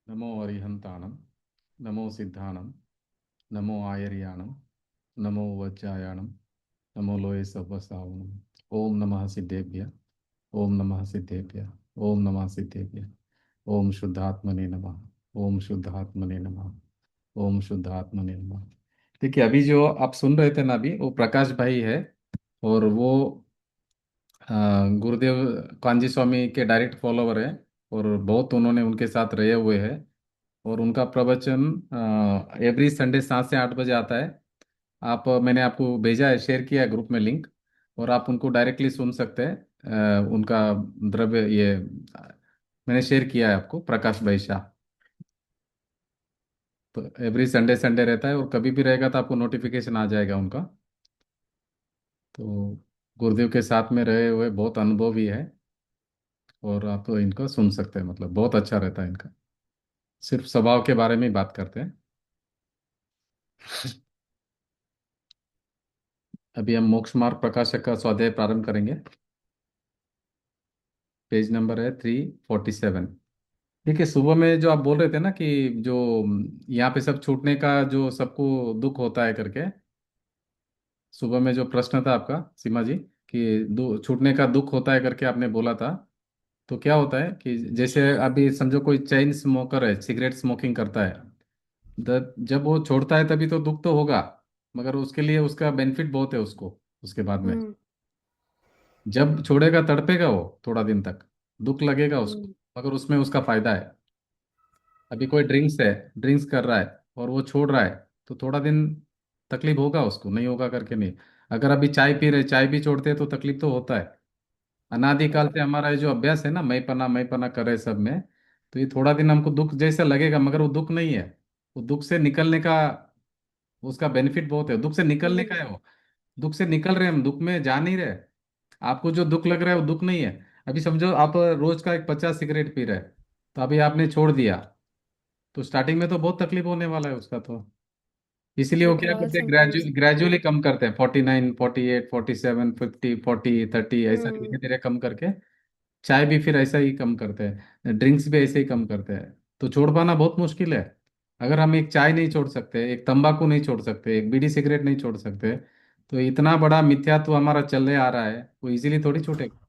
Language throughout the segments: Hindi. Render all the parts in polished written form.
नमो अरिहंताणं नमो सिद्धाणं नमो आयर्याणं नमो वज्रायाणं नमो लोये सव्वसावनं। ओम नमः सिद्धेभ्य। ओम नमः सिद्धेभ्य। ओम नमः सिद्धेभ्य। ओम शुद्धात्मने नमः। ओम शुद्धात्मने नमः। ओम शुद्धात्मने नमः। देखिए, अभी जो आप सुन रहे थे ना, अभी वो प्रकाश भाई है। और वो गुरुदेव कांजी स्वामी के डायरेक्ट फॉलोवर है। और बहुत उन्होंने उनके साथ रहे हुए हैं। और उनका प्रवचन एवरी संडे 7 से 8 बजे आता है। मैंने आपको भेजा है, शेयर किया है ग्रुप में लिंक। और आप उनको डायरेक्टली सुन सकते हैं। उनका द्रव्य ये मैंने शेयर किया है आपको, प्रकाश भाई शाह। तो एवरी संडे संडे रहता है, और कभी भी रहेगा तो आपको नोटिफिकेशन आ जाएगा उनका। तो गुरुदेव के साथ में रहे हुए बहुत अनुभव भी है। और आप तो इनको सुन सकते हैं, मतलब बहुत अच्छा रहता है इनका। सिर्फ स्वभाव के बारे में ही बात करते हैं। अभी हम मोक्ष मार्ग प्रकाशक का स्वाध्याय प्रारंभ करेंगे। पेज नंबर है 347। देखिए, सुबह में जो आप बोल रहे थे ना कि जो यहाँ पे सब छूटने का जो सबको दुख होता है करके, सुबह में जो प्रश्न था आपका सीमा जी, कि छूटने का दुख होता है करके आपने बोला था। तो क्या होता है कि जैसे अभी समझो कोई चेन स्मोकर है, सिगरेट स्मोकिंग करता है। जब वो छोड़ता है तभी तो दुख तो होगा, मगर उसके लिए उसका बेनिफिट बहुत है उसको उसके बाद में। हम्म। जब छोड़ेगा तड़पेगा वो थोड़ा दिन तक, दुख लगेगा उसको, हम्म। मगर उसमें उसका फायदा है। अभी कोई ड्रिंक्स है, ड्रिंक्स कर रहा है और वो छोड़ रहा है, तो थोड़ा दिन तकलीफ होगा उसको, नहीं होगा करके नहीं। अगर अभी चाय पी रहे, चाय भी छोड़ते हैं तो तकलीफ तो होता है। अनादिकाल से हमारा ये जो अभ्यास है ना, मैं पना करे सब में, तो ये थोड़ा दिन हमको दुख जैसा लगेगा, मगर वो दुख नहीं है। वो दुख से निकलने का, उसका बेनिफिट बहुत है, दुख से निकलने का हम्म। है वो। दुख से निकल रहे हैं हम, दुख में जा नहीं रहे। आपको जो दुख लग रहा है वो दुख नहीं है। अभी समझो आप रोज का एक 50 सिगरेट पी रहे हैं, तो अभी आपने छोड़ दिया, तो स्टार्टिंग में तो बहुत तकलीफ होने वाला है उसका तो। इसीलिए वो क्या विड्रॉल करते हैं, सिम्टम्स दिखते ग्रेजुअली हैं। कम करते हैं, 49, 48, 47, 50, 40, 30, ऐसा धीरे हम्म। धीरे कम करके। चाय भी फिर ऐसा ही कम करते हैं, ड्रिंक्स भी ऐसे ही कम करते हैं। तो छोड़ पाना बहुत मुश्किल है। अगर हम एक चाय नहीं छोड़ सकते, एक तंबाकू नहीं छोड़ सकते, एक बीड़ी सिगरेट नहीं छोड़ सकते, तो इतना बड़ा मिथ्यात्व हमारा चले आ रहा है, वो इजीली थोड़ी छूटेगा।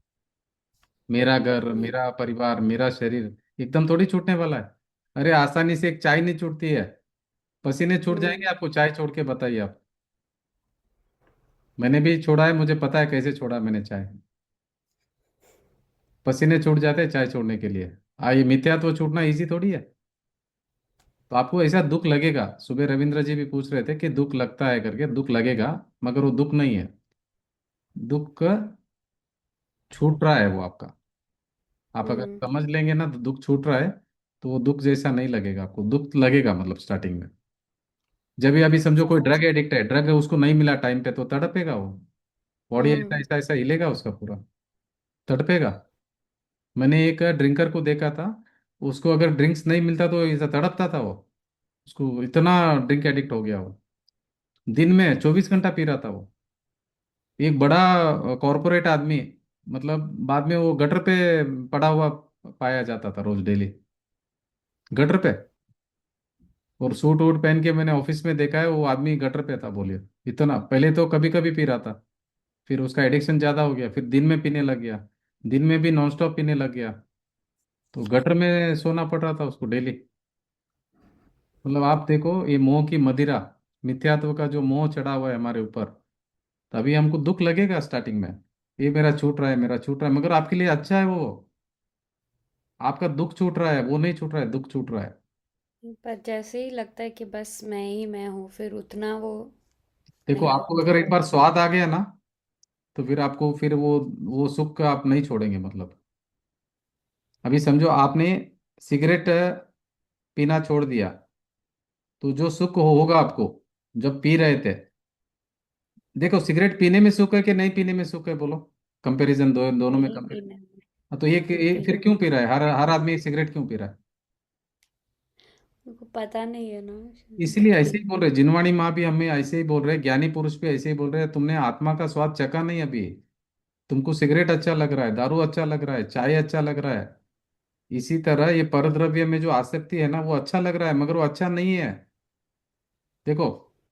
मेरा घर, हम्म। मेरा परिवार, मेरा शरीर एकदम थोड़ी छूटने वाला है। अरे आसानी से एक चाय नहीं छूटती है। पसीने छूट जाएंगे हम्म। आपको, चाय छोड़ के बताइए आप। मैंने भी छोड़ा है, मुझे पता है कैसे छोड़ा मैंने चाय। पसीने छूट जाते हैं चाय छोड़ने के लिए। ये मिथ्यात्व छूटना इजी थोड़ी है। तो आपको ऐसा दुख लगेगा, सुबह रविंद्र जी भी पूछ रहे थे कि दुख लगता है करके, दुख लगेगा, मगर वो दुख नहीं है। दुख छूट रहा है वो आपका। आप अगर हम्म। समझ लेंगे ना, तो दुख छूट रहा है। तो वो दुख जैसा नहीं लगेगा आपको, दुख लगेगा मतलब स्टार्टिंग में। जब भी अभी समझो कोई समझ। ड्रग एडिक्ट है, ड्रग उसको नहीं मिला टाइम पे, तो तड़पेगा वो। बॉडी ऐसा हम्म। ऐसा ऐसा हिलेगा उसका पूरा, तड़पेगा। मैंने एक ड्रिंकर को देखा था, उसको अगर ड्रिंक्स नहीं मिलता तो ऐसा तड़पता था वो। उसको इतना ड्रिंक एडिक्ट हो गया वो, दिन में 24 घंटा पी रहा था वो। एक बड़ा कॉरपोरेट आदमी, मतलब बाद में वो गटर पे पड़ा हुआ पाया जाता था रोज डेली, गटर पे। और सूट वूट पहन के मैंने ऑफिस में देखा है, वो आदमी गटर पे था, बोलिए। इतना पहले तो कभी कभी पी रहा था, फिर उसका एडिक्शन ज्यादा हो गया, फिर दिन में पीने लग गया, दिन में भी नॉन स्टॉप पीने लग गया। तो गटर में सोना पड़ रहा था उसको डेली। मतलब आप देखो, ये मोह की मदिरा, मिथ्यात्व का जो मोह चढ़ा हुआ है हमारे ऊपर, तभी हमको दुख लगेगा स्टार्टिंग में। ये मेरा छूट रहा है, मेरा छूट रहा है, मगर आपके लिए अच्छा है वो। आपका दुख छूट रहा है, वो नहीं छूट रहा है, दुख छूट रहा है। पर जैसे ही लगता है कि बस मैं ही मैं हूँ, फिर उतना वो देखो, नहीं आपको लगता अगर है। एक बार स्वाद आ गया ना, तो फिर आपको फिर वो सुख का आप नहीं छोड़ेंगे मतलब। अभी समझो आपने सिगरेट पीना छोड़ दिया, तो जो सुख होगा आपको जब पी रहे थे। देखो, सिगरेट पीने में सुख है कि नहीं पीने में सुख है, बोलो। कंपैरिजन दोनों में नहीं कंपेयर। पीने में। हाँ, तो ये पीने फिर क्यों पी रहा है, हर हर आदमी सिगरेट क्यों पी रहा है? को पता नहीं है ना। इसीलिए ऐसे ही बोल रहे, जिनवाणी माँ भी हमें ऐसे ही बोल रहे, ज्ञानी पुरुष भी ऐसे ही बोल रहे हैं, तुमने आत्मा का स्वाद चखा नहीं अभी। तुमको सिगरेट अच्छा लग रहा है, दारू अच्छा लग रहा है, चाय अच्छा लग रहा है, इसी तरह ये परद्रव्य में जो आसक्ति है ना, वो अच्छा लग रहा है मगर वो अच्छा नहीं है। देखो,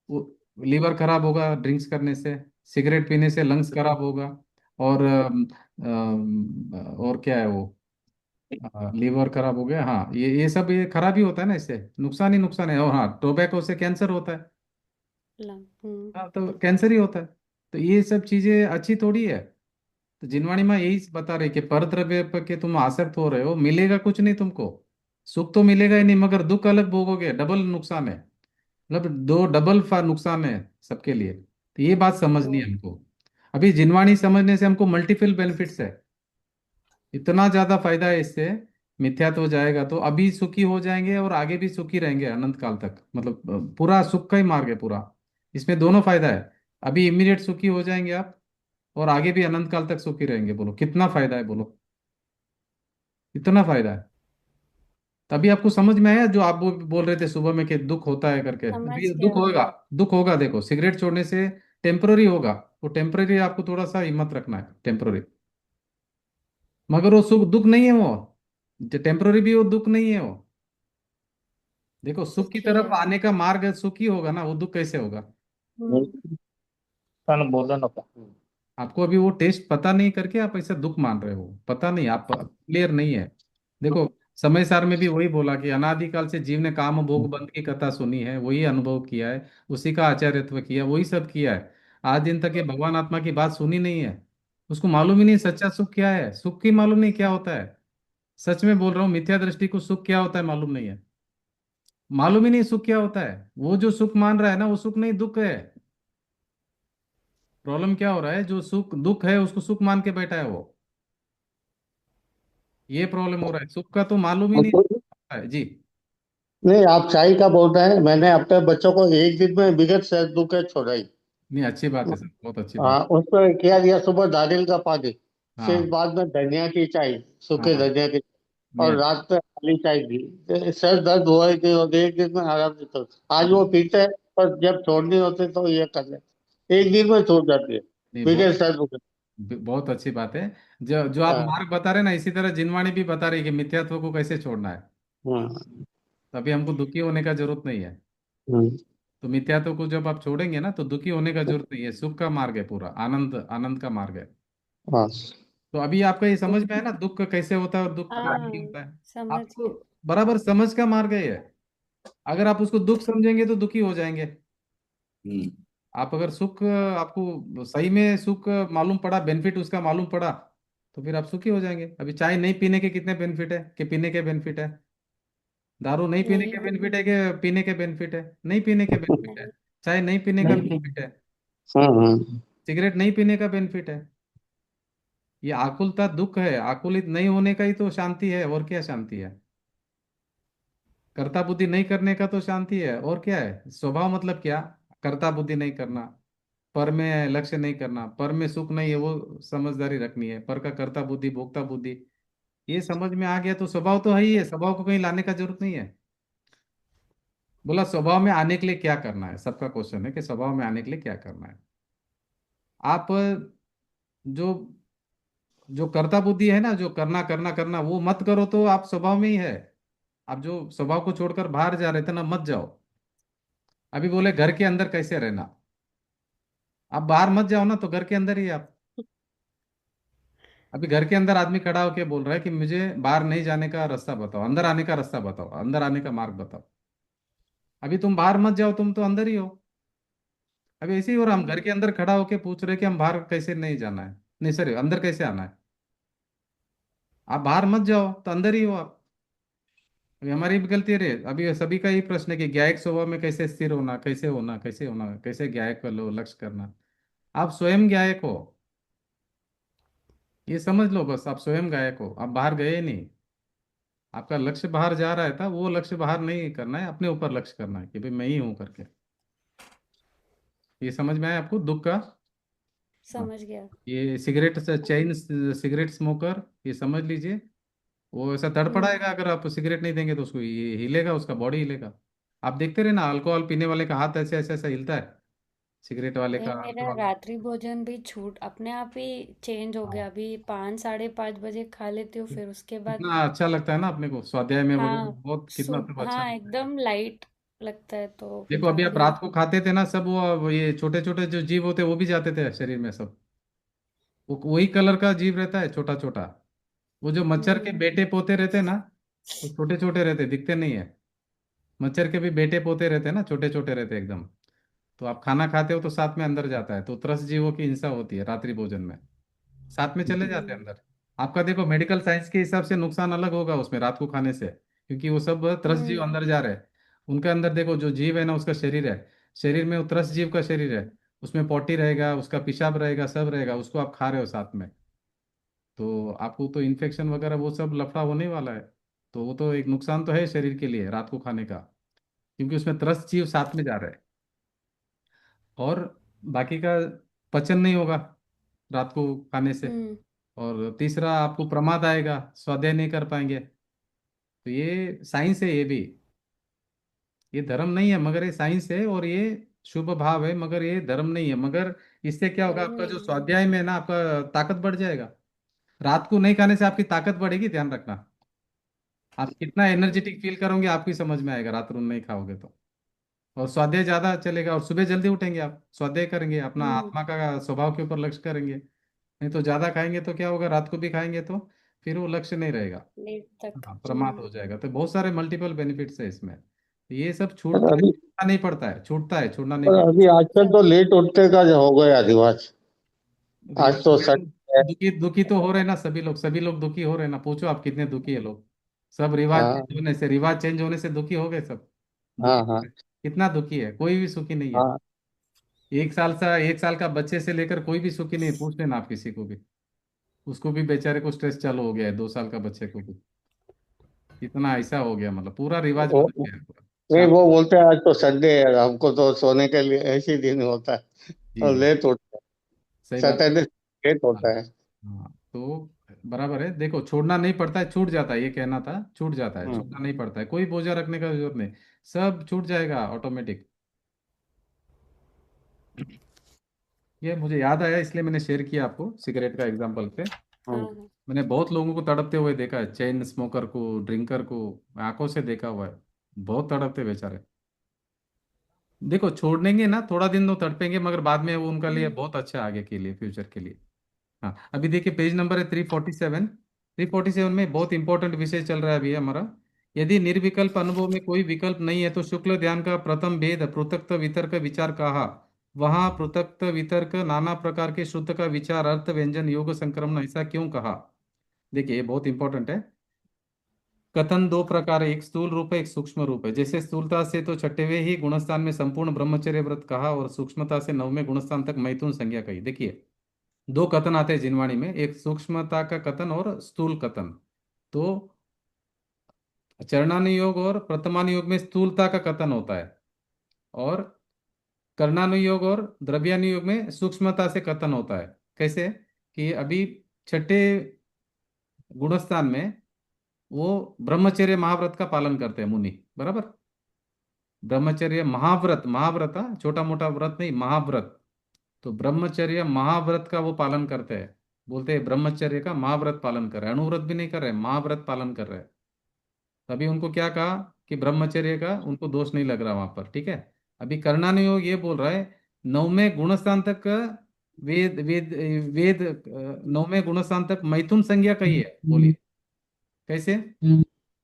वो लीवर खराब होगा ड्रिंक्स करने से, सिगरेट पीने से लंग्स खराब होगा, और और क्या है वो, लीवर खराब हो गया, हाँ, ये सब ये खराब ही होता है ना, इससे नुकसान ही नुकसान है। और हाँ, टोबैको से कैंसर होता है। हाँ, तो कैंसर ही होता है। तो ये सब चीजें अच्छी थोड़ी है। तो जिनवाणी माँ यही बता रही कि परद्रव्य पर के तुम आसक्त हो रहे हो, मिलेगा कुछ नहीं तुमको। सुख तो मिलेगा ही नहीं, मगर दुख अलग भोगोगे, डबल नुकसान है। मतलब दो डबल नुकसान है सबके लिए। तो ये बात समझनी है हमको। अभी जिनवाणी समझने से हमको मल्टीपल बेनिफिट्स है, इतना ज्यादा फायदा है इससे। मिथ्यात्व हो जाएगा तो अभी सुखी हो जाएंगे और आगे भी सुखी रहेंगे अनंत काल तक, मतलब पूरा सुख का ही मार्ग है पूरा। इसमें दोनों फायदा है। अभी इमीडिएट सुखी हो जाएंगे आप, और आगे भी अनंत काल तक सुखी रहेंगे। बोलो कितना फायदा है, बोलो इतना फायदा है। तभी आपको समझ में आया जो आप वो बोल रहे थे सुबह में कि दुख होता है करके, समझ अभी दुख गया। होगा। दुख होगा, देखो सिगरेट छोड़ने से टेम्पररी होगा। वो टेम्पररी, आपको थोड़ा सा हिम्मत रखना है, टेम्पररी। मगर वो सुख दुख नहीं है वो, जो टेम्पररी भी वो दुख नहीं है वो। देखो सुख की सुखी तरफ है। आने का मार्ग सुख ही होगा ना, वो दुख कैसे होगा। हम्म। तन बोला ना पा। आपको अभी वो टेस्ट पता नहीं करके आप ऐसे दुख मान रहे हो, पता नहीं, आप क्लियर नहीं है। देखो, समय सार में भी वही बोला कि अनादिकाल से जीव ने काम भोग बंध की कथा सुनी है, वही अनुभव किया है, उसी का आचार्यत्व किया, वही सब किया है। आज दिन तक ये भगवान आत्मा की बात सुनी नहीं है। उसको मालूम ही नहीं सच्चा सुख क्या है, सुख की मालूम नहीं क्या होता है। सच में बोल रहा हूँ, मिथ्या दृष्टि को सुख क्या होता है मालूम नहीं है। मालूम ही नहीं सुख क्या होता है। वो जो सुख मान रहा है ना, वो सुख नहीं दुख है। प्रॉब्लम क्या हो रहा है, जो सुख दुख है उसको सुख मान के बैठा है वो। ये प्रॉब्लम हो रहा है, सुख का तो मालूम ही नहीं है जी। नहीं, आप चाय का बोल रहे हैं, मैंने अपने बच्चों को एक दिन में बिगड़ से दुख छोड़ाई। नहीं, अच्छी बात है सर, बहुत अच्छी बात। हाँ, उस पर क्या दिया, सुबह नारियल का पानी, फिर हाँ बाद में धनिया की चाय, सूखे हाँ। धनिया की, नहीं, और रात में खाली चाय पी। सर दर्द हुआ ही नहीं और एक दिन में आराम से तो आज वो पीते हैं, पर जब छोड़नी होती तो ये कर ले, एक दिन में छूट जाती है नहीं, बिगड़ बहुत सर दुख। बहुत अच्छी बात है। जो जो आप हाँ। मार्ग बता रहे हैं ना, इसी तरह जिनवाणी भी बता रही है कि मिथ्यात्व को कैसे छोड़ना है। हाँ। तभी हमको दुखी होने का जरूरत नहीं है। हम्म। तो मिथ्यात्व को जब आप छोड़ेंगे ना, तो दुखी होने का जरूरत नहीं है, सुख का मार्ग है पूरा, आनंद आनंद का मार्ग है। हाँ। तो अभी आपका ये समझ में है ना, दुख कैसे होता है और दुख क्या नहीं हाँ, होता है। समझ आपको गया। बराबर समझ का मार्ग है ये। अगर आप उसको दुख समझेंगे तो दुखी हो जाएंगे। आप अगर सुख, आपको सही में सुख मालूम पड़ा, बेनिफिट उसका मालूम पड़ा, तो फिर आप सुखी हो जाएंगे। अभी चाय नहीं पीने के कितने बेनिफिट है, कि पीने के बेनिफिट है। दारू नहीं पीने नहीं। के बेनिफिट है, कि पीने के बेनिफिट है। नहीं पीने के बेनिफिट है। नहीं। चाय नहीं पीने का बेनिफिट है। हम्म। सिगरेट नहीं पीने का बेनिफिट है। ये आकुलता दुख है, आकुलित नहीं होने का ही तो शांति है, और क्या शांति है। कर्ता बुद्धि नहीं करने का तो शांति है, और क्या है स्वभाव, मतलब क्या। कर्ता बुद्धि नहीं करना, पर में लक्ष्य नहीं करना, पर में सुख नहीं है, वो समझदारी रखनी है, पर का कर्ता बुद्धि भोक्ता बुद्धि। ये समझ में आ गया तो स्वभाव तो है ही है, स्वभाव को कहीं लाने का जरूरत नहीं है। बोला स्वभाव में आने के लिए क्या करना है, सबका क्वेश्चन है कि स्वभाव में आने के लिए क्या करना है। आप जो जो कर्ता बुद्धि है ना, जो करना करना करना, वो मत करो, तो आप स्वभाव में ही है। आप जो स्वभाव को छोड़कर बाहर जा रहे थे ना, मत जाओ। अभी बोले घर के अंदर कैसे रहना, आप बाहर मत जाओ ना, तो घर के अंदर ही आप। अभी घर के अंदर आदमी खड़ा होके बोल रहा है कि मुझे बाहर नहीं जाने का रास्ता बताओ, अंदर आने का रास्ता बताओ, अंदर आने का मार्ग बताओ। अभी तुम बाहर मत जाओ, तुम तो अंदर ही हो। अभी ऐसे ही हो रहा, हम घर के अंदर खड़ा होके पूछ रहे कि हम बाहर कैसे नहीं जाना है, नहीं सर अंदर कैसे आना है। आप बाहर मत जाओ तो अंदर ही हो आप। अभी हमारी भी गलती रहे, अभी सभी का ही प्रश्न है कि ज्ञायक स्वभाव में कैसे स्थिर होना, कैसे होना, कैसे होना, कैसे ज्ञायक कर लो लक्ष्य करना। आप स्वयं ज्ञायक हो, ये समझ लो बस, आप स्वयं गायक हो, आप बाहर गए नहीं। आपका लक्ष्य बाहर जा रहा है था, वो लक्ष्य बाहर नहीं करना है, अपने ऊपर लक्ष्य करना है कि भाई मैं ही हूं करके। ये समझ में आया आपको दुख का। हाँ। समझ गया। ये सिगरेट से चेन, सिगरेट स्मोकर, ये समझ लीजिए, वो ऐसा हम्म। तड़पड़ाएगा अगर आप सिगरेट नहीं देंगे तो उसको, ये हिलेगा, उसका बॉडी हिलेगा। आप देखते रहे ना, अल्कोहल पीने वाले का हाथ ऐसे ऐसे ऐसा हिलता है। सिगरेट वाले यार का मेरा अल्कोहल। रात्रि भोजन भी छूट अपने आप ही चेंज हो हाँ, गया। अभी 5 साढ़े 5 बजे खा लेती हूँ, फिर उसके बाद कितना अच्छा लगता है ना अपने को स्वाध्याय में वगैरह, हाँ बहुत कितना सब अच्छा हाँ लगता है। एकदम लाइट लगता है, तो देखो फिर अभी आप अभी रात को खाते थे ना सब, वो ये छोटे छोटे जो जीव होते हैं वो भी जाते थे शरीर में सब। वो वही कलर का जीव रहता है, छोटा छोटा। वो जो मच्छर के हम्म बेटे पोते रहते हैं ना, वो छोटे छोटे रहते, दिखते नहीं है। मच्छर के भी बेटे पोते रहते हैं ना, छोटे छोटे रहते हैं एकदम। तो आप खाना खाते हो तो साथ में अंदर जाता है, तो त्रस्त जीवों की हिंसा होती है रात्रि भोजन में, साथ में चले जाते हैं हम्म अंदर। आपका देखो मेडिकल साइंस के हिसाब से नुकसान अलग होगा उसमें रात को खाने से, क्योंकि वो सब त्रस्त जीव हम्म अंदर जा रहे हैं। उनके अंदर देखो जो जीव है ना, उसका शरीर है, शरीर में वो त्रस्त जीव का शरीर है, उसमें पॉटी रहेगा, उसका पेशाब रहेगा, सब रहेगा, उसको आप खा रहे हो साथ में। तो आपको तो इन्फेक्शन वगैरह वो सब लफड़ा होने वाला है। तो वो तो एक नुकसान तो है शरीर के लिए रात को खाने का, क्योंकि उसमें त्रस्त जीव साथ में जा रहे हैं। और बाकी का पचन नहीं होगा रात को खाने से। हम्म और तीसरा आपको प्रमाद आएगा, स्वाध्याय नहीं कर पाएंगे। तो ये साइंस है ये भी, ये धर्म नहीं है मगर ये साइंस है, और ये शुभ भाव है मगर ये धर्म नहीं है। मगर इससे क्या होगा, धर्म आपका जो नहीं है। स्वाध्याय में है ना, आपका ताकत बढ़ जाएगा। रात को नहीं खाने से आपकी ताकत बढ़ेगी, ध्यान रखना। आप कितना एनर्जेटिक फील करोगे आपको ही समझ में आएगा, रात को नहीं खाओगे तो। और स्वाध्याय ज्यादा चलेगा, और सुबह जल्दी उठेंगे आप, स्वाध्याय करेंगे, अपना हम्म आत्मा का स्वभाव के ऊपर लक्ष्य करेंगे। नहीं तो ज्यादा खाएंगे तो क्या होगा, रात को भी खाएंगे तो फिर वो लक्ष्य नहीं रहेगा। लेट तक। हाँ, प्रमाद हो जाएगा। तो बहुत सारे मल्टीपल बेनिफिट्स है इसमें। ये सब पर छूटता है, अभी छूटना नहीं पड़ता है, छूटता है, छूटना नहीं पर पड़ता। अभी आजकल तो लेट उठने का जो हो गया रिवाज। आज रिवाज तो हो गया संडे है। तो दुखी दुखी तो हो रहे हैं ना सभी लोग, सभी लोग दुखी हो रहे हैं ना, पूछो आप कितने दुखी है लोग। सब हाँ रिवाज चेंज होने से दुखी हो गए सब। दुखी हाँ हो हाँ गए। कितना दुखी है, कोई भी सुखी नहीं है। हाँ। 1 साल का बच्चे से लेकर कोई भी सुखी नहीं है, पूछ लेना आप किसी को भी। उसको भी बेचारे को स्ट्रेस चालू हो गया है, 2 साल का बच्चे को भी। इतना ऐसा हो गया, मतलब पूरा रिवाज वो बदल गया है पूरा। नहीं, शाम। वो बोलते हैं आज तो संडे है, हमको तो सोने के लिए ऐसे ही दिन होता है जी और जी, लेट उठते हैं। सही बात है। सैटरडे लेट हाँ होता है। हाँ, तो बराबर है। देखो छोड़ना नहीं पड़ता है, छूट जाता है, ये कहना था, छूट जाता है, हम्म। छूटना नहीं पड़ता है, कोई बोझा रखने का जरूरत नहीं। सब छूट जाएगा ऑटोमेटिक। ये मुझे याद आया इसलिए मैंने शेयर किया आपको सिगरेट का एग्जांपल पे। हाँ हम्म। हाँ। मैंने बहुत लोगों को तड़पते हुए देखा है, चेन स्मोकर को, ड्रिंकर को, आंखों से देखा हुआ है। बहुत तड़पते बेचारे। देखो छोड़ेंगे ना, थोड़ा दिन तो तड़पेंगे, मगर बाद में वो उनका लिए हम्म बहुत अच्छा है आगे के लिए, फ्यूचर के लिए। हाँ, अभी देखिए पेज नंबर है 347। 347 में बहुत इंपॉर्टेंट विषय चल रहा है अभी हमारा। यदि निर्विकल्प अनुभव में कोई विकल्प नहीं है तो शुक्ल ध्यान का प्रथम भेद पृथक्त वितर्क विचार कहा। वहाँ पृथक्त वितर्क नाना प्रकार के शुद्ध का विचार अर्थ व्यंजन योग संक्रमण ऐसा क्यों कहा। देखिए ये बहुत इंपॉर्टेंट है। कथन दो प्रकार है, एक स्थूल रूप है, एक सूक्ष्म रूप है। जैसे स्थूलता से तो छठवें ही गुणस्थान में संपूर्ण ब्रह्मचर्य व्रत कहा, और सूक्ष्मता से 9वें गुणस्थान तक मैथुन संज्ञा कही। देखिए दो कथन आते हैं जिनवाणी में, एक सूक्ष्मता का कथन और स्थूल कथन। तो चरणानुयोग और प्रथमानुयोग में स्थूलता का कथन होता है, और कर्णानुयोग और द्रव्यानुयोग में सूक्ष्मता से कथन होता है। कैसे, कि अभी छठे गुणस्थान में वो ब्रह्मचर्य महाव्रत का पालन करते हैं मुनि, बराबर। ब्रह्मचर्य महाव्रत, महाव्रत हाँ, छोटा मोटा व्रत नहीं, महाव्रत। तो ब्रह्मचर्य महाव्रत का वो पालन करते हैं। बोलते हैं ब्रह्मचर्य का महाव्रत पालन कर रहे हैं, अणुव्रत भी नहीं कर रहे हैं, महाव्रत पालन कर रहे हैं। तभी उनको क्या कहा, कि ब्रह्मचर्य का उनको दोष नहीं लग रहा वहां पर, ठीक है। अभी कर्णानुयोग ये बोल रहा है, 9वें गुणस्थान तक वेद वेद वेद 9वें गुणस्थान तक मैथुन संज्ञा कही है, बोलिए कैसे।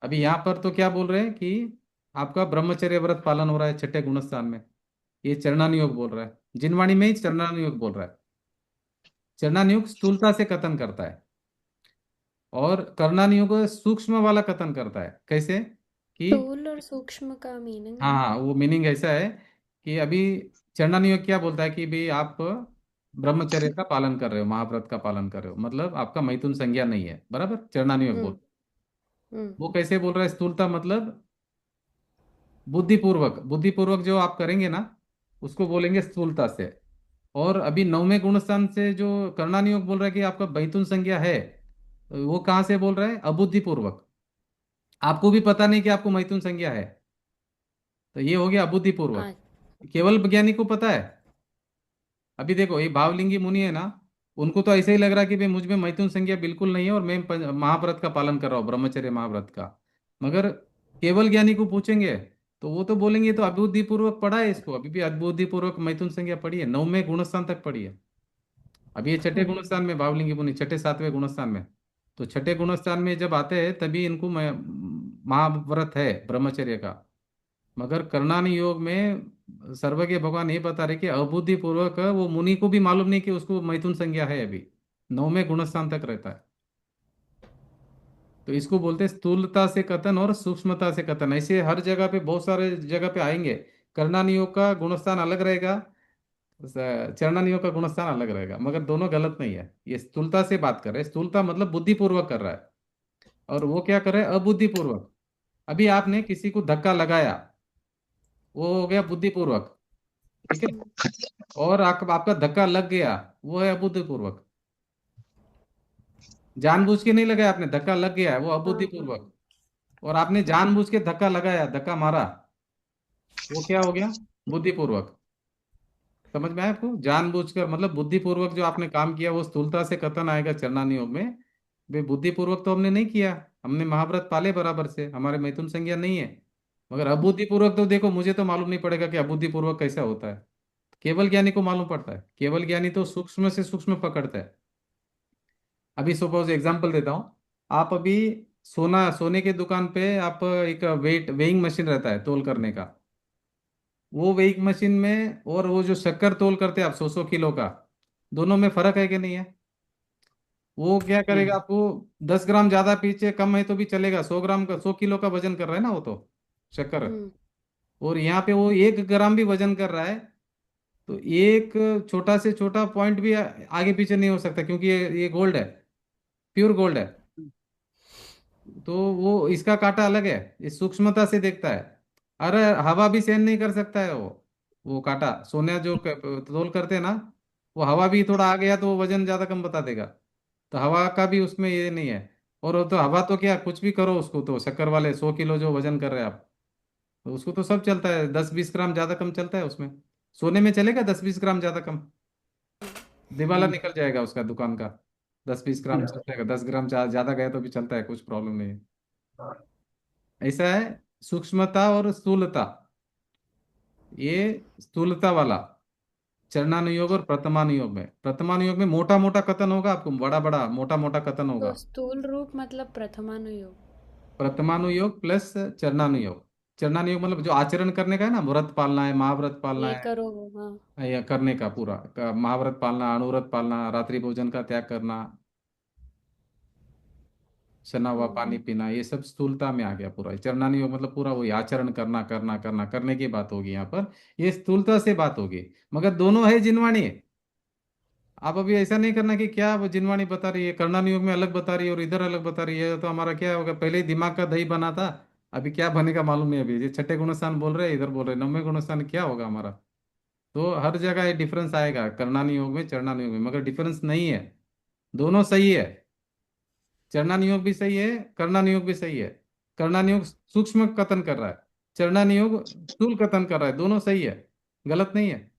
अभी यहाँ पर तो क्या बोल रहे हैं कि आपका ब्रह्मचर्य व्रत पालन हो रहा है छठे गुणस्थान में, ये चरणानुयोग बोल रहा है, जिनवाणी में ही चरणानुयोग बोल रहा है। चरणानुयोग स्थूलता से कथन करता है, और कर्णानुयोग सूक्ष्म वाला कथन करता है। कैसे, कि स्थूल और सूक्ष्म का मीनिंग। हाँ हाँ, वो मीनिंग ऐसा है कि अभी चरणानुयोग क्या बोलता है, कि भाई आप ब्रह्मचर्य का पालन कर रहे हो, महाव्रत का पालन कर रहे हो, मतलब आपका मैथुन संज्ञा नहीं है, बराबर, चरणानुयोग बोल। हम्म हम्म वो कैसे बोल रहा है स्थूलता, मतलब बुद्धिपूर्वक, बुद्धिपूर्वक जो आप करेंगे ना, उसको बोलेंगे स्थूलता से। और अभी 9वें गुणस्थान से जो कर्णानुयोग बोल रहा है कि आपका बैतून संज्ञा है, वो कहाँ से बोल रहा है, अबुद्धिपूर्वक। आपको भी पता नहीं कि आपको मैथुन संज्ञा है, तो ये हो गया अबुद्धिपूर्वक। आ केवल ज्ञानी को पता है, अभी देखो ये भावलिंगी मुनि है ना, उनको तो ऐसे ही लग रहा है कि भाई मुझ में मैथुन संज्ञा बिल्कुल नहीं है और मैं महाव्रत का पालन कर रहा हूँ, ब्रह्मचर्य महाव्रत का। मगर केवल ज्ञानी को पूछेंगे तो वो तो बोलेंगे तो अबुद्धि पूर्वक पढ़ा है इसको, अभी भी अबुद्धि पूर्वक मैथुन संज्ञा पढ़ी है, 9वें गुणस्थान तक पढ़ी है। अभी ये छठे हम्म। गुणस्थान में भावलिंगी मुनि, छठे सातवें गुणस्थान में। तो छठे गुणस्थान में जब आते हैं तभी इनको महाव्रत है ब्रह्मचर्य का। मगर करणानि योग में सर्वज्ञ भगवान ये बता रहे कि अबुद्धि पूर्वक वो मुनि को भी मालूम नहीं कि उसको मैथुन संज्ञा है अभी, 9वें गुणस्थान तक रहता है। तो इसको बोलते हैं स्थूलता से कथन और सूक्ष्मता से कथन। ऐसे हर जगह पे बहुत सारे जगह पे आएंगे, करणानि योग का गुणस्थान अलग रहेगा, चरणानि योग का गुणस्थान अलग रहेगा, मगर दोनों गलत नहीं है। ये स्थूलता से बात कर रहे हैं, स्थूलता मतलब बुद्धिपूर्वक कर रहा है, और वो क्या कर रहा है अबुद्धिपूर्वक। अभी आपने किसी को धक्का लगाया, वो हो गया बुद्धिपूर्वक, ठीक है। हम्म। और आपका धक्का लग गया, वो है अबुद्धिपूर्वक। जानबूझ के नहीं लगाया आपने, धक्का लग गया है, वो हाँ हाँ। अबुद्धिपूर्वक। और आपने जानबूझ के धक्का लगाया, धक्का मारा, वो क्या हो गया बुद्धिपूर्वक। समझ में आया आपको, जानबूझकर मतलब बुद्धिपूर्वक जो आपने काम किया वो स्थूलता से कथन आएगा चरणानी योग में। वे बुद्धिपूर्वक तो हमने नहीं किया, हमने महाव्रत पाले बराबर से, हमारे मैथुन संज्ञा नहीं है। मगर अबुद्धिपूर्वक तो देखो, मुझे तो मालूम नहीं पड़ेगा कि अबुद्धिपूर्वक कैसा होता है, केवल ज्ञानी को मालूम पड़ता है। केवल ज्ञानी तो सूक्ष्म से सूक्ष्म पकड़ता है। अभी सपोज एग्जांपल देता हूँ, आप अभी सोने के दुकान पे आप एक वेइंग मशीन रहता है तोल करने का, वो वेइंग मशीन में और वो जो शक्कर तोल करते हैं आप 100-100 किलो का, दोनों में फर्क है कि नहीं है। वो क्या करेगा हम्म। आपको, 10 ग्राम ज्यादा पीछे कम है तो भी चलेगा, 100 ग्राम का 100 किलो का वजन कर रहा है ना वो तो शक्कर। हम्म। और यहाँ पे वो 1 ग्राम भी वजन कर रहा है, तो एक छोटा से छोटा पॉइंट भी आगे पीछे नहीं हो सकता, क्योंकि ये गोल्ड है, प्योर गोल्ड है। तो वो इसका कांटा अलग है, इस सूक्ष्मता से देखता है। अरे हवा भी सहन नहीं कर सकता है वो कांटा, सोना जो तोल करते हैं ना, वो हवा भी थोड़ा आ गया तो वो वजन ज्यादा कम बता देगा। तो हवा का भी उसमें ये नहीं है। और वो तो हवा तो क्या कुछ भी करो उसको, तो शक्कर वाले 100 किलो जो वजन कर रहे हैं आप, तो उसको तो सब चलता है, 10-20 ग्राम ज्यादा कम चलता है उसमें। सोने में चलेगा 10-20 ग्राम ज्यादा कम, दिवाला हम्म। निकल जाएगा उसका दुकान का। 10-20 ग्राम चल जाएगा, 10 ग्राम ज्यादा गया तो भी चलता है, कुछ प्रॉब्लम नहीं है। ऐसा है सूक्ष्मता और स्थूलता। ये स्थूलता वाला चरणानुयोग और प्रथमानुयोग में, प्रथमानुयोग में मोटा मोटा कथन होगा, आपको बड़ा बड़ा मोटा मोटा कथन तो होगा। स्थूल रूप मतलब प्रथमानुयोग। प्रथमानुयोग प्लस चरणानुयोग। चरणानुयोग मतलब जो आचरण करने का है ना, व्रत पालना है, महाव्रत पालना ये है, करो वो, हाँ। या करने का पूरा महाव्रत पालना, अणुव्रत पालना, रात्रि भोजन का त्याग करना, चना हुआ हम्म। पानी पीना, ये सब स्थूलता में आ गया पूरा। चरणानी योग मतलब पूरा वही आचरण करना करना करना करने की बात होगी यहाँ पर, ये स्थूलता से बात होगी। मगर दोनों है जिनवाणी। आप अभी ऐसा नहीं करना कि क्या वो जिनवाणी बता रही है कर्णानी योग में अलग बता रही है और इधर अलग बता रही है, तो हमारा क्या होगा, पहले ही दिमाग का दही बना था, अभी क्या बनेगा मालूम नहीं। अभी ये छठे गुणस्थान बोल रहे हैं, इधर बोल रहे हैं 9वें गुणस्थान, क्या होगा हमारा। तो हर जगह ये डिफरेंस आएगा कर्णानी योग में चरणानी योग में, मगर डिफरेंस नहीं है, दोनों सही है। चरणान योग भी सही है, कर्णान योग भी सही है। कर्णान योग सूक्ष्म कथन कर रहा है, चरणान योग स्थूल कथन कर रहा है, दोनों सही है, गलत नहीं है।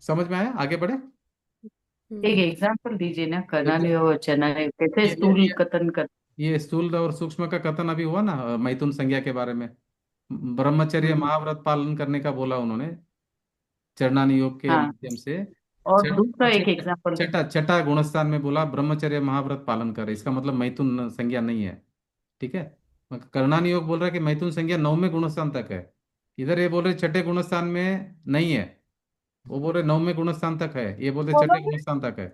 समझ में आया, आगे बढ़े। हम्म। एक एग्जाम्पल दीजिए ना, एक कर्नाली और चना कैसे ये ये स्थूल ये कथन कर। ये स्थूल और सूक्ष्म का कथन अभी हुआ ना, मैथुन संज्ञा के बारे में। ब्रह्मचर्य हम्म। महाव्रत पालन करने का बोला उन्होंने चरणान योग के हाँ, माध्यम से। और छठ दूसरा एक छठ एग्जाम्पल दे। छठा छठा गुणस्थान में बोला ब्रह्मचर्य महाव्रत पालन करे, इसका मतलब मैथुन संज्ञा नहीं है, ठीक है। मगर करणान योग बोल रहा है कि मैथुन संज्ञा 9वें गुणस्थान तक है, इधर ये बोल रहे छठे गुणस्थान में नहीं है, वो बोल रहे 9वें गुणस्थान तक है, ये बोल रहे छठे गुणस्थान तक है।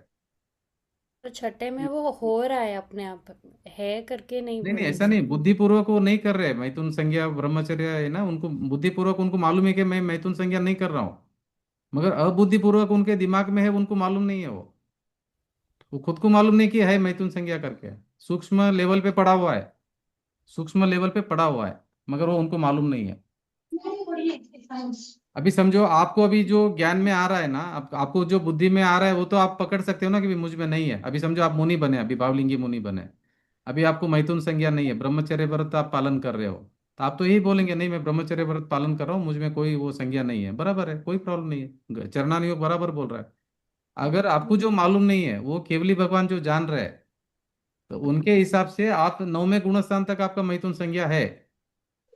तो छठे में वो हो रहा है अपने आप, है करके नहीं नहीं नहीं, बोल ऐसा रहे। नहीं, बुद्धिपूर्वक वो नहीं कर रहे मैथुन संज्ञा ब्रह्मचर्य है ना, उनको बुद्धिपूर्वक उनको मालूम है कि मैं मैथुन संज्ञा नहीं कर रहा हूँ, मगर अबुद्धिपूर्वक उनके दिमाग में है, उनको मालूम नहीं है, वो खुद को मालूम नहीं कि है मैथुन संज्ञा करके। सूक्ष्म लेवल पे पड़ा हुआ है, सूक्ष्म लेवल पे पड़ा हुआ है, मगर वो उनको मालूम नहीं है। अभी समझो आपको अभी जो ज्ञान में आ रहा है ना, आपको जो बुद्धि में आ रहा है वो तो आप पकड़ सकते हो ना कि भी मुझ में नहीं है। अभी समझो आप मुनि बने, अभी भावलिंगी मुनि बने, अभी आपको मैथुन संज्ञा नहीं है, ब्रह्मचर्य व्रत आप पालन कर रहे हो, तो आप तो यही बोलेंगे नहीं मैं ब्रह्मचर्य व्रत पालन कर रहा हूँ, मुझ में कोई वो संज्ञा नहीं है, बराबर है, कोई प्रॉब्लम नहीं है, चरणान योग बराबर बोल रहा है। अगर आपको जो मालूम नहीं है वो केवली भगवान जो जान रहे हैं, तो उनके हिसाब से आप नौवें गुण स्थान तक आपका मैथुन संज्ञा है,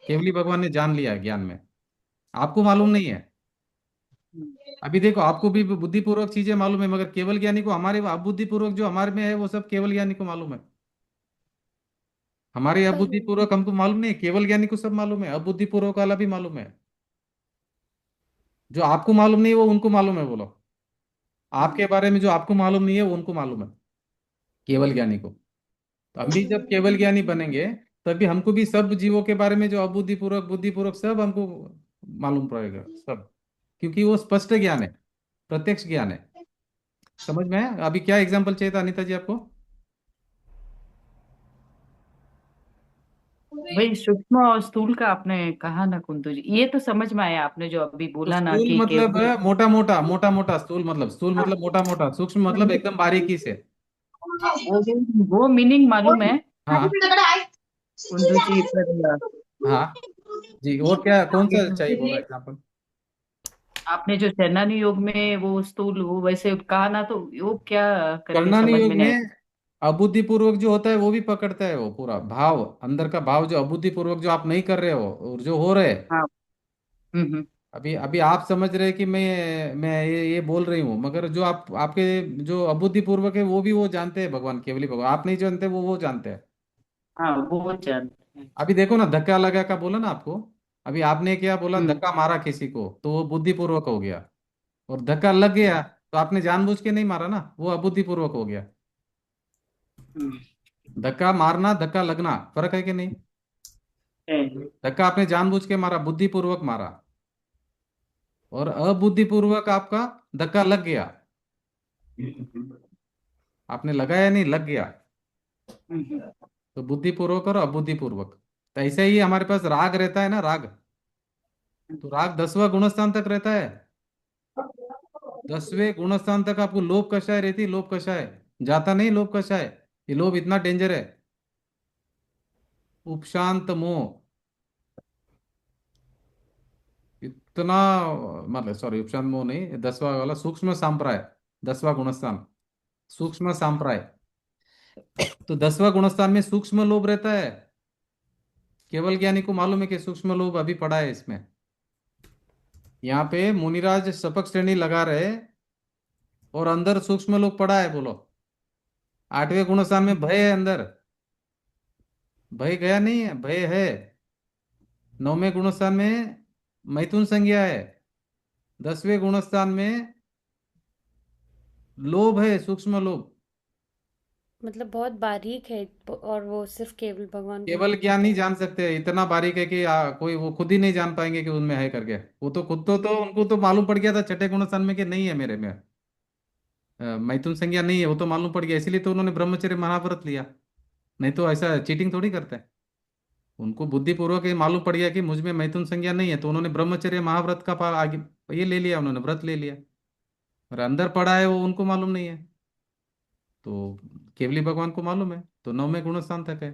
केवली भगवान ने जान लिया है ज्ञान में, आपको मालूम नहीं है। अभी देखो आपको भी बुद्धिपूर्वक चीजें मालूम है, मगर केवल ज्ञानी को हमारे अबुद्धिपूर्वक जो हमारे में है वो सब केवल ज्ञानी को मालूम है। हमारे पर अबुद्धिपूर्वक हमको मालूम नहीं है, केवल ज्ञानी को सब मालूम है, अबुद्धिपूर्वक वाला भी मालूम है। जो आपको मालूम नहीं है वो उनको मालूम है, बोलो। आपके बारे में जो आपको मालूम नहीं है वो उनको मालूम है, केवल ज्ञानी को। तो हम भी जब केवल ज्ञानी बनेंगे, तभी हमको भी सब जीवों के बारे में जो अबुद्धिपूर्वक बुद्धिपूर्वक सब हमको मालूम पड़ेगा सब, क्योंकि वो स्पष्ट ज्ञान है, प्रत्यक्ष ज्ञान है। समझ में है? अभी क्या एग्जाम्पल चाहिए था अनिता जी आपको? वही सूक्ष्म और स्थूल का आपने कहा ना कुंतु जी, ये तो समझ में आया आपने जो अभी तो बोला ना स्थूल कि मतलब केवल। मोटा मोटा, मोटा मोटा स्थूल मतलब मोटा मोटा, सूक्ष्म मतलब एकदम बारीकी से। वो मीनिंग मालूम है हाँ कुंतु जी, पर हाँ जी, और क्या कौन सा चाहिए बोलो एग्जाम्पल? आपने जो चैतन्य योग में वो स्थूल वो वैसे कहा ना, तो वो क्या करके कर्णन समझ योग में नहीं में अबुद्धिपूर्वक जो होता है वो भी पकड़ता है, वो पूरा भाव, अंदर का भाव जो अबुद्धिपूर्वक जो आप नहीं कर रहे हो और जो हो रहे हैं। आया। हाँ। हम्म। अभी अभी आप समझ रहे हैं कि मैं ये बोल रही हूँ, मगर जो आप आपके जो अबुद्धिपूर्वक है वो भी वो जानते हैं भगवान, केवली भगवान आप नहीं जानते, वो जानते हैं। हाँ वो जानते हैं। अभी देखो ना, धक्का लगा का बोला ना आपको, अभी आपने क्या बोला, हम्म। धक्का मारा किसी को तो वो बुद्धिपूर्वक हो गया, और धक्का लग गया तो आपने जानबूझ के नहीं मारा ना, वो अबुद्धिपूर्वक हो गया। हम्म। धक्का मारना धक्का लगना फर्क है कि नहीं? है। धक्का आपने जानबूझ के मारा, बुद्धिपूर्वक मारा, और अबुद्धिपूर्वक आपका धक्का लग गया, आपने लगाया नहीं, लग गया। हम्म। तो बुद्धिपूर्वक और अबुद्धिपूर्वक। तो ऐसे ही हमारे पास राग रहता है ना, राग, तो राग 10वां गुणस्थान तक रहता है। 10वें गुणस्थान तक आपको लोभ कषाय रहती, लोभ कषाय जाता नहीं, लोभ कषाय, ये लोभ इतना डेंजर है। उपशांत मोह इतना, मतलब सॉरी उपशांत मोह नहीं, 10वां वाला सूक्ष्म सांप्राय, 10वां गुणस्थान सूक्ष्म सांप्राय। तो 10वां गुणस्थान में सूक्ष्म लोभ रहता है, केवल ज्ञानी को मालूम है कि सूक्ष्म लोभ अभी पड़ा है इसमें। यहाँ पे मुनिराज शपथ श्रेणी लगा रहे, और अंदर सूक्ष्म लोभ पड़ा है, बोलो। 8वें गुणस्थान में भय है अंदर, भय गया नहीं है, भय है। 9वें गुणस्थान में मैथुन संज्ञा है। 10वें गुणस्थान में लोभ है, सूक्ष्म लोभ। मतलब बहुत बारीक है, और वो सिर्फ केवल भगवान को केवल मालूम ज्ञान होता नहीं है। जान सकते, इतना बारीक है कि कोई वो खुद ही नहीं जान पाएंगे कि उनमें है करके। वो तो खुद तो उनको तो मालूम पड़ गया था छठे गुणस्थान में कि नहीं है मेरे में, मैथुन संज्ञा नहीं है, वो तो मालूम पड़ गया, इसीलिए तो उन्होंने ब्रह्मचर्य महाव्रत लिया। नहीं तो ऐसा चीटिंग थोड़ी करते हैं। उनको बुद्धिपूर्वक ये मालूम पड़ गया कि मुझ में मैथुन संज्ञा नहीं है, तो उन्होंने ब्रह्मचर्य महाव्रत का आगे ये ले लिया, उन्होंने व्रत ले लिया। और अंदर पड़ा है वो उनको मालूम नहीं है, तो केवली भगवान को मालूम है, तो 9वें गुणस्थान तक है।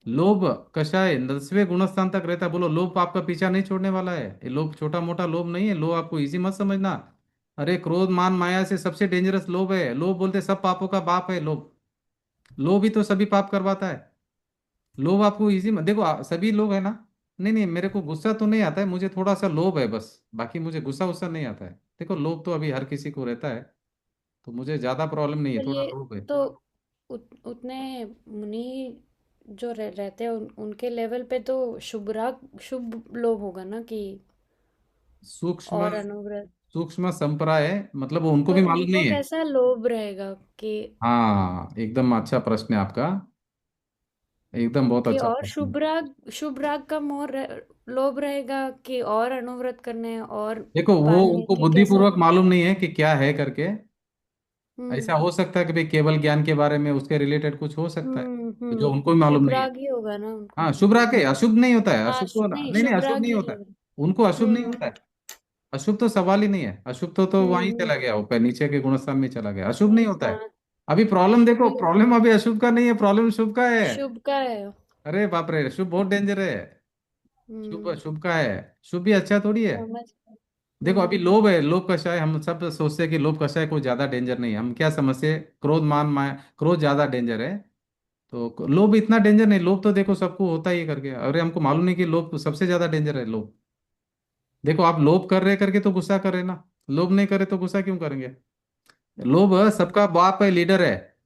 लोभ कषाय 10वें गुणस्थान तक रहता है। बोलो, लोभ आपका पीछा नहीं छोड़ने वाला है, ये लोभ छोटा मोटा लोभ नहीं है, लोभ आपको इजी मत समझना। अरे क्रोध मान माया से सबसे डेंजरस लोभ है, लोभ बोलते सब पापों का बाप है लोभ। लोभ ही तो सभी पाप करवाता है। लोभ आपको इजी मत देखो, सभी लोग है ना, नहीं नहीं मेरे को गुस्सा तो नहीं आता है, मुझे थोड़ा सा लोभ है बस, बाकी मुझे गुस्सा गुस्सा नहीं आता है। देखो लोभ तो अभी हर किसी को रहता है, तो मुझे ज्यादा प्रॉब्लम नहीं है, थोड़ा चलिए, लोभ है। तो उतने मुनि जो रहते हैं उनके लेवल पे तो शुभ लोभ होगा ना, कि सूक्ष्म, और अनुव्रत। सूक्ष्म संप्राय मतलब वो उनको तो भी मालूम उनको नहीं है। कैसा लोभ रहेगा कि हाँ एकदम अच्छा प्रश्न है आपका, एकदम बहुत अच्छा और प्रश्न। शुभ राग का लोभ रहेगा कि और अनुव्रत करने हैं और देखो वो पालने उनको के कैसा। बुद्धिपूर्वक मालूम नहीं है कि क्या है करके। हम्म ऐसा हो सकता है कि भाई केवल ज्ञान के बारे में उसके रिलेटेड कुछ हो सकता है, तो जो उनको भी मालूम शुभ नहीं है। राग ही होगा ना उनको। हाँ शुभ राग है, अशुभ नहीं होता है, हाँ, अशुभ तो नहीं, नहीं नहीं, शुभ अशुभ राग नहीं ही होता है। लग उनको अशुभ नहीं हम्म होता है, अशुभ तो सवाल ही नहीं है, अशुभ तो वहीं हम्म चला गया, ऊपर नीचे के गुणस्थान में चला गया, अशुभ नहीं होता है। हाँ, अभी प्रॉब्लम शुभ देखो, ही प्रॉब्लम अभी अशुभ का नहीं है, प्रॉब्लम शुभ का है। शुभ का है। अरे बाप रे, शुभ बहुत डेंजर है। शुभ हम्म। शुभ का है। शुभ भी अच्छा थोड़ी है। समझ। देखो अभी हम्म। लोभ है, लोभ कषाय, हम सब सोचते हैं कि लोभ कषाय कोई ज्यादा डेंजर नहीं है। हम क्या समझते हैं, क्रोध मान माया, क्रोध ज्यादा डेंजर है। तो लोभ इतना डेंजर नहीं। लोभ तो देखो सबको होता ही है करके, अरे हमको मालूम नहीं कि लोभ सबसे ज्यादा डेंजर है लोभ। देखो आप लोभ कर रहे करके तो गुस्सा कर रहे ना। लोभ नहीं करे तो गुस्सा क्यों करेंगे। लोभ सबका बाप है, लीडर है।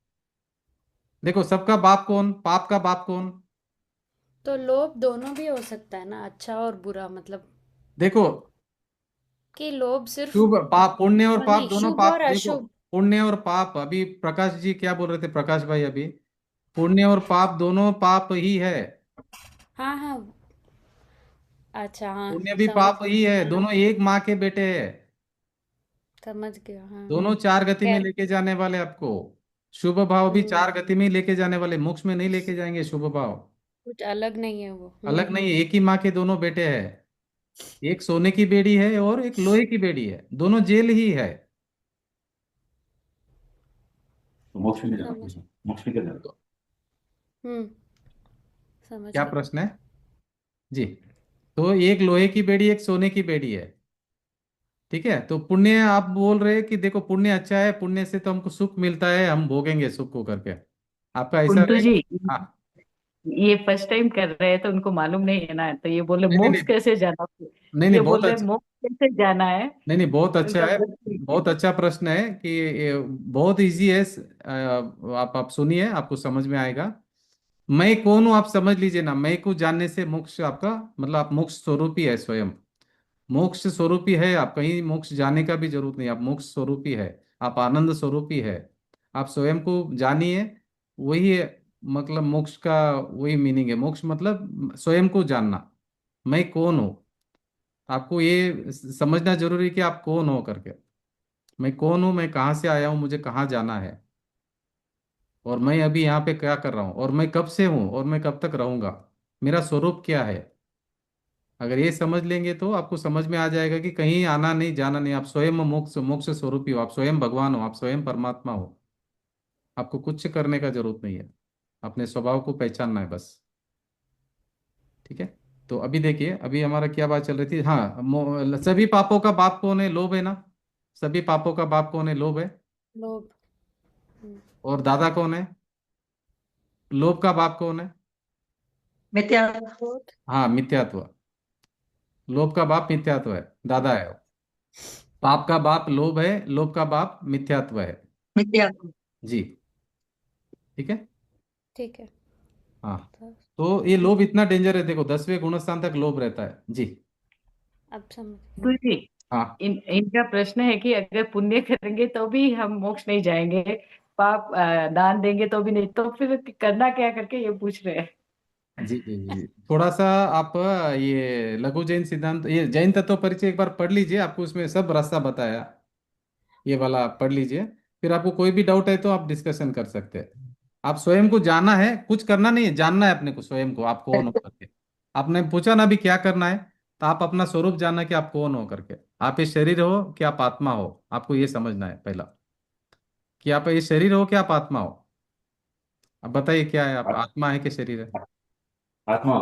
देखो सबका बाप कौन, पाप का बाप कौन। तो लोभ दोनों भी हो सकता है ना, अच्छा और बुरा, मतलब देखो कि लोभ सिर्फ शुभ पाप, पुण्य और पाप नहीं, दोनों शुभ और पाप, देखो अशुभ। पुण्य और पाप, अभी प्रकाश जी क्या बोल रहे थे, प्रकाश भाई अभी, पुण्य और पाप दोनों पाप ही है। हाँ हाँ। अच्छा, हाँ। पुण्य भी समझ पाप गई, ही है, हाँ। दोनों एक माँ के बेटे हैं। समझ गया, हाँ। दोनों चार गति में क्या? लेके जाने वाले आपको। शुभ भाव भी हम्म। चार गति में ही लेके जाने वाले, मोक्ष में नहीं लेके जाएंगे शुभ भाव। कुछ अलग नहीं है वो। अलग हम्म। नहीं है, एक ही माँ के दोनों बेटे हैं। एक सोने की बेड़ी है और एक लोहे की बेड़ी है, दोनों जेल ही है। तो मोक्ष में नहीं जाना, समझ। मोक्ष में क्या जाना। तो हम्म। समझ क्या गई। प्रश्न है जी। तो एक लोहे की बेड़ी, एक सोने की बेड़ी है। ठीक है, तो पुण्य आप बोल रहे हैं कि देखो पुण्य अच्छा है, पुण्य से तो हमको सुख मिलता है, हम भोगेंगे सुख को करके। आपका ऐसा कुंतु जी, रहेगा। हाँ। ये फर्स्ट टाइम कर रहे हैं तो उनको मालूम नहीं है ना, तो ये बोले नहीं नहीं मोक्ष नहीं। कैसे जाना। नहीं नहीं, ये बहुत बोले अच्छा। मोक्ष कैसे जाना है। नहीं नहीं, बहुत अच्छा उनका है। बोल- बहुत अच्छा प्रश्न है कि बहुत इजी है। आप सुनिए, आपको समझ में आएगा। मैं कौन हूँ आप समझ लीजिए ना। मैं को जानने से मोक्ष आपका, मतलब आप मोक्ष स्वरूप ही है स्वयं। मोक्ष स्वरूप ही है आप, कहीं मोक्ष जाने का भी जरूरत नहीं, आप मोक्ष स्वरूप ही है। आप आनंद स्वरूप ही है। आप स्वयं को जानिए, वही है। मतलब मोक्ष का वही मीनिंग है। मोक्ष मतलब स्वयं को जानना, मैं कौन हूँ। आपको ये समझना जरूरी है कि आप कौन हो करके। मैं कौन हूँ, मैं कहाँ से आया हूँ, मुझे कहाँ जाना है, और मैं अभी यहाँ पे क्या कर रहा हूँ, और मैं कब से हूँ, और मैं कब तक रहूंगा, मेरा स्वरूप क्या है। अगर ये समझ लेंगे तो आपको समझ में आ जाएगा कि कहीं आना नहीं जाना नहीं, आप स्वयं मोक्ष मोक्ष स्वरूप ही हो, आप स्वयं भगवान हो, आप स्वयं परमात्मा हो। आपको कुछ करने का जरूरत नहीं है, अपने स्वभाव को पहचानना है बस। ठीक है। तो अभी देखिए, अभी हमारा क्या बात चल रही थी, हाँ सभी पापों का बाप कौन है, लोभ है ना। सभी पापों का बाप कौन है, लोभ है। लोभ। हम्म। और दादा कौन है, लोभ का बाप कौन है। मिथ्या। क्रोध। हाँ, मिथ्यात्व। लोभ का बाप मिथ्यात्व है, दादा है वो। पाप का बाप लोभ है, लोभ का बाप मिथ्यात्व है। मिथ्या। जी। ठीक है। ठीक है। हाँ। तो तो ये लोभ इतना डेंजर है, देखो 10वें गुणस्थान तक लोभ रहता है जी। अब समझ गई। कुंतु जी, हाँ इनका प्रश्न है कि अगर पुण्य करेंगे तो भी हम मोक्ष नहीं जाएंगे, पाप दान देंगे तो भी नहीं, तो फिर करना क्या करके ये पूछ रहे हैं। जी जी जी। थोड़ा सा आप ये लघु जैन सिद्धांत, ये जैन तत्व परिचय एक बार पढ़ लीजिए, आपको उसमें सब रास्ता बताया। ये वाला आप पढ़ लीजिए, फिर आपको कोई भी डाउट है तो आप डिस्कशन कर सकते हैं। आप स्वयं को जाना है, कुछ करना नहीं है, जानना है अपने को, स्वयं को आप कौन हो करके। आपने पूछा ना अभी क्या करना है, तो आप अपना स्वरूप जानना कि आप कौन हो करके। आप ये शरीर हो कि आप आत्मा हो, आपको ये समझना है पहला, कि आप ये शरीर हो कि आप आत्मा हो। अब बताइए क्या है, आप आत्मा है कि शरीर है। आत्मा।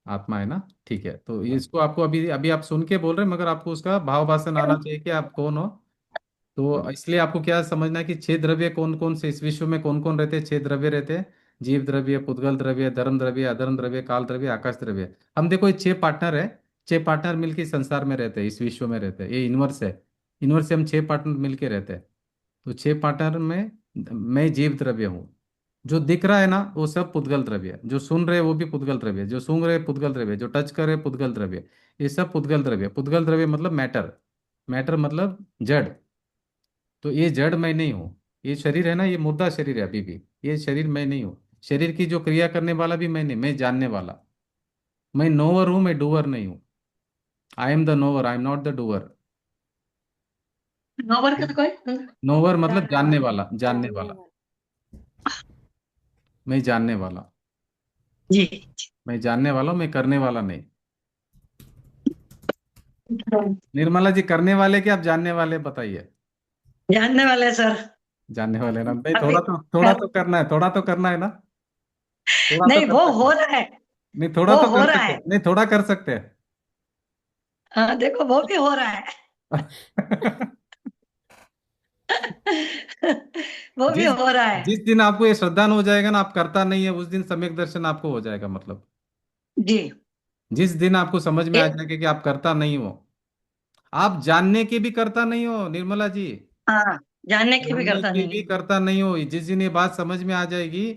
आत्मा है ना। ठीक है, तो इसको आपको अभी अभी आप सुन के बोल रहे हैं, मगर आपको उसका भाव भाषण आना चाहिए कि आप कौन हो। तो इसलिए आपको क्या समझना है कि छह द्रव्य कौन कौन से इस विश्व में कौन कौन रहते हैं। छह द्रव्य रहते हैं, जीव द्रव्य, पुद्गल द्रव्य, धर्म द्रव्य, अधर्म द्रव्य, काल द्रव्य, आकाश द्रव्य। हम देखो ये छह पार्टनर है। छह पार्टनर मिलकर इस संसार में रहते हैं, इस विश्व में रहते हैं, ये यूनिवर्स है। यूनिवर्स से हम छह पार्टनर मिलके रहते हैं। तो छह पार्टनर में मैं जीव द्रव्य हूँ। जो दिख रहा है ना वो सब पुद्गल द्रव्य है, जो सुन रहे हैं वो भी पुद्गल द्रव्य है, जो सूंघ रहे हैं पुद्गल द्रव्य है, जो टच कर रहे हैं पुद्गल द्रव्य है। ये सब पुद्गल द्रव्य है। पुद्गल द्रव्य मतलब मैटर। मैटर मतलब जड़। तो ये जड़ मैं नहीं हूँ। ये शरीर है ना, ये मुर्दा शरीर है अभी भी, ये शरीर मैं नहीं हूँ। शरीर की जो क्रिया करने वाला भी मैं नहीं, मैं जानने वाला। मैं नोवर हूँ, मैं डूअर नहीं हूँ। I am the knower, I am not the doer. Knower का तो कोई। नोवर मतलब जानने जानने वाला। वाला, जानने जानने वाला। वाला। मैं जानने वाला। जी। मैं जानने वाला हूँ, मैं करने वाला नहीं। निर्मला जी, करने वाले कि आप जानने वाले, बताइए। जानने वाले सर। जानने वाले ना भाई, अभी थोड़ा तो करना है, थोड़ा तो करना है ना। थोड़ा तो नहीं, कर वो सकते हो हैं। रहा है। नहीं, थोड़ा वो तो हो कर रहा सकते हैं, है। नहीं थोड़ा कर सकते हैं। हाँ, देखो वो भी हो रहा है। वो भी जिस हो रहा है। जिस दिन आपको ये श्रद्धान हो जाएगा ना, आप करता नहीं है, उस दिन सम्यक दर्शन आपको हो जाएगा मतलब। जी। जिस दिन आपको समझ में आ एक। जाएगा कि आप करता नहीं हो, आप जानने के भी करता नहीं हो निर्मला जी, हाँ, जानने की भी जानने करता के नहीं भी है। करता नहीं हो, जिस दिन ये बात समझ में आ जाएगी,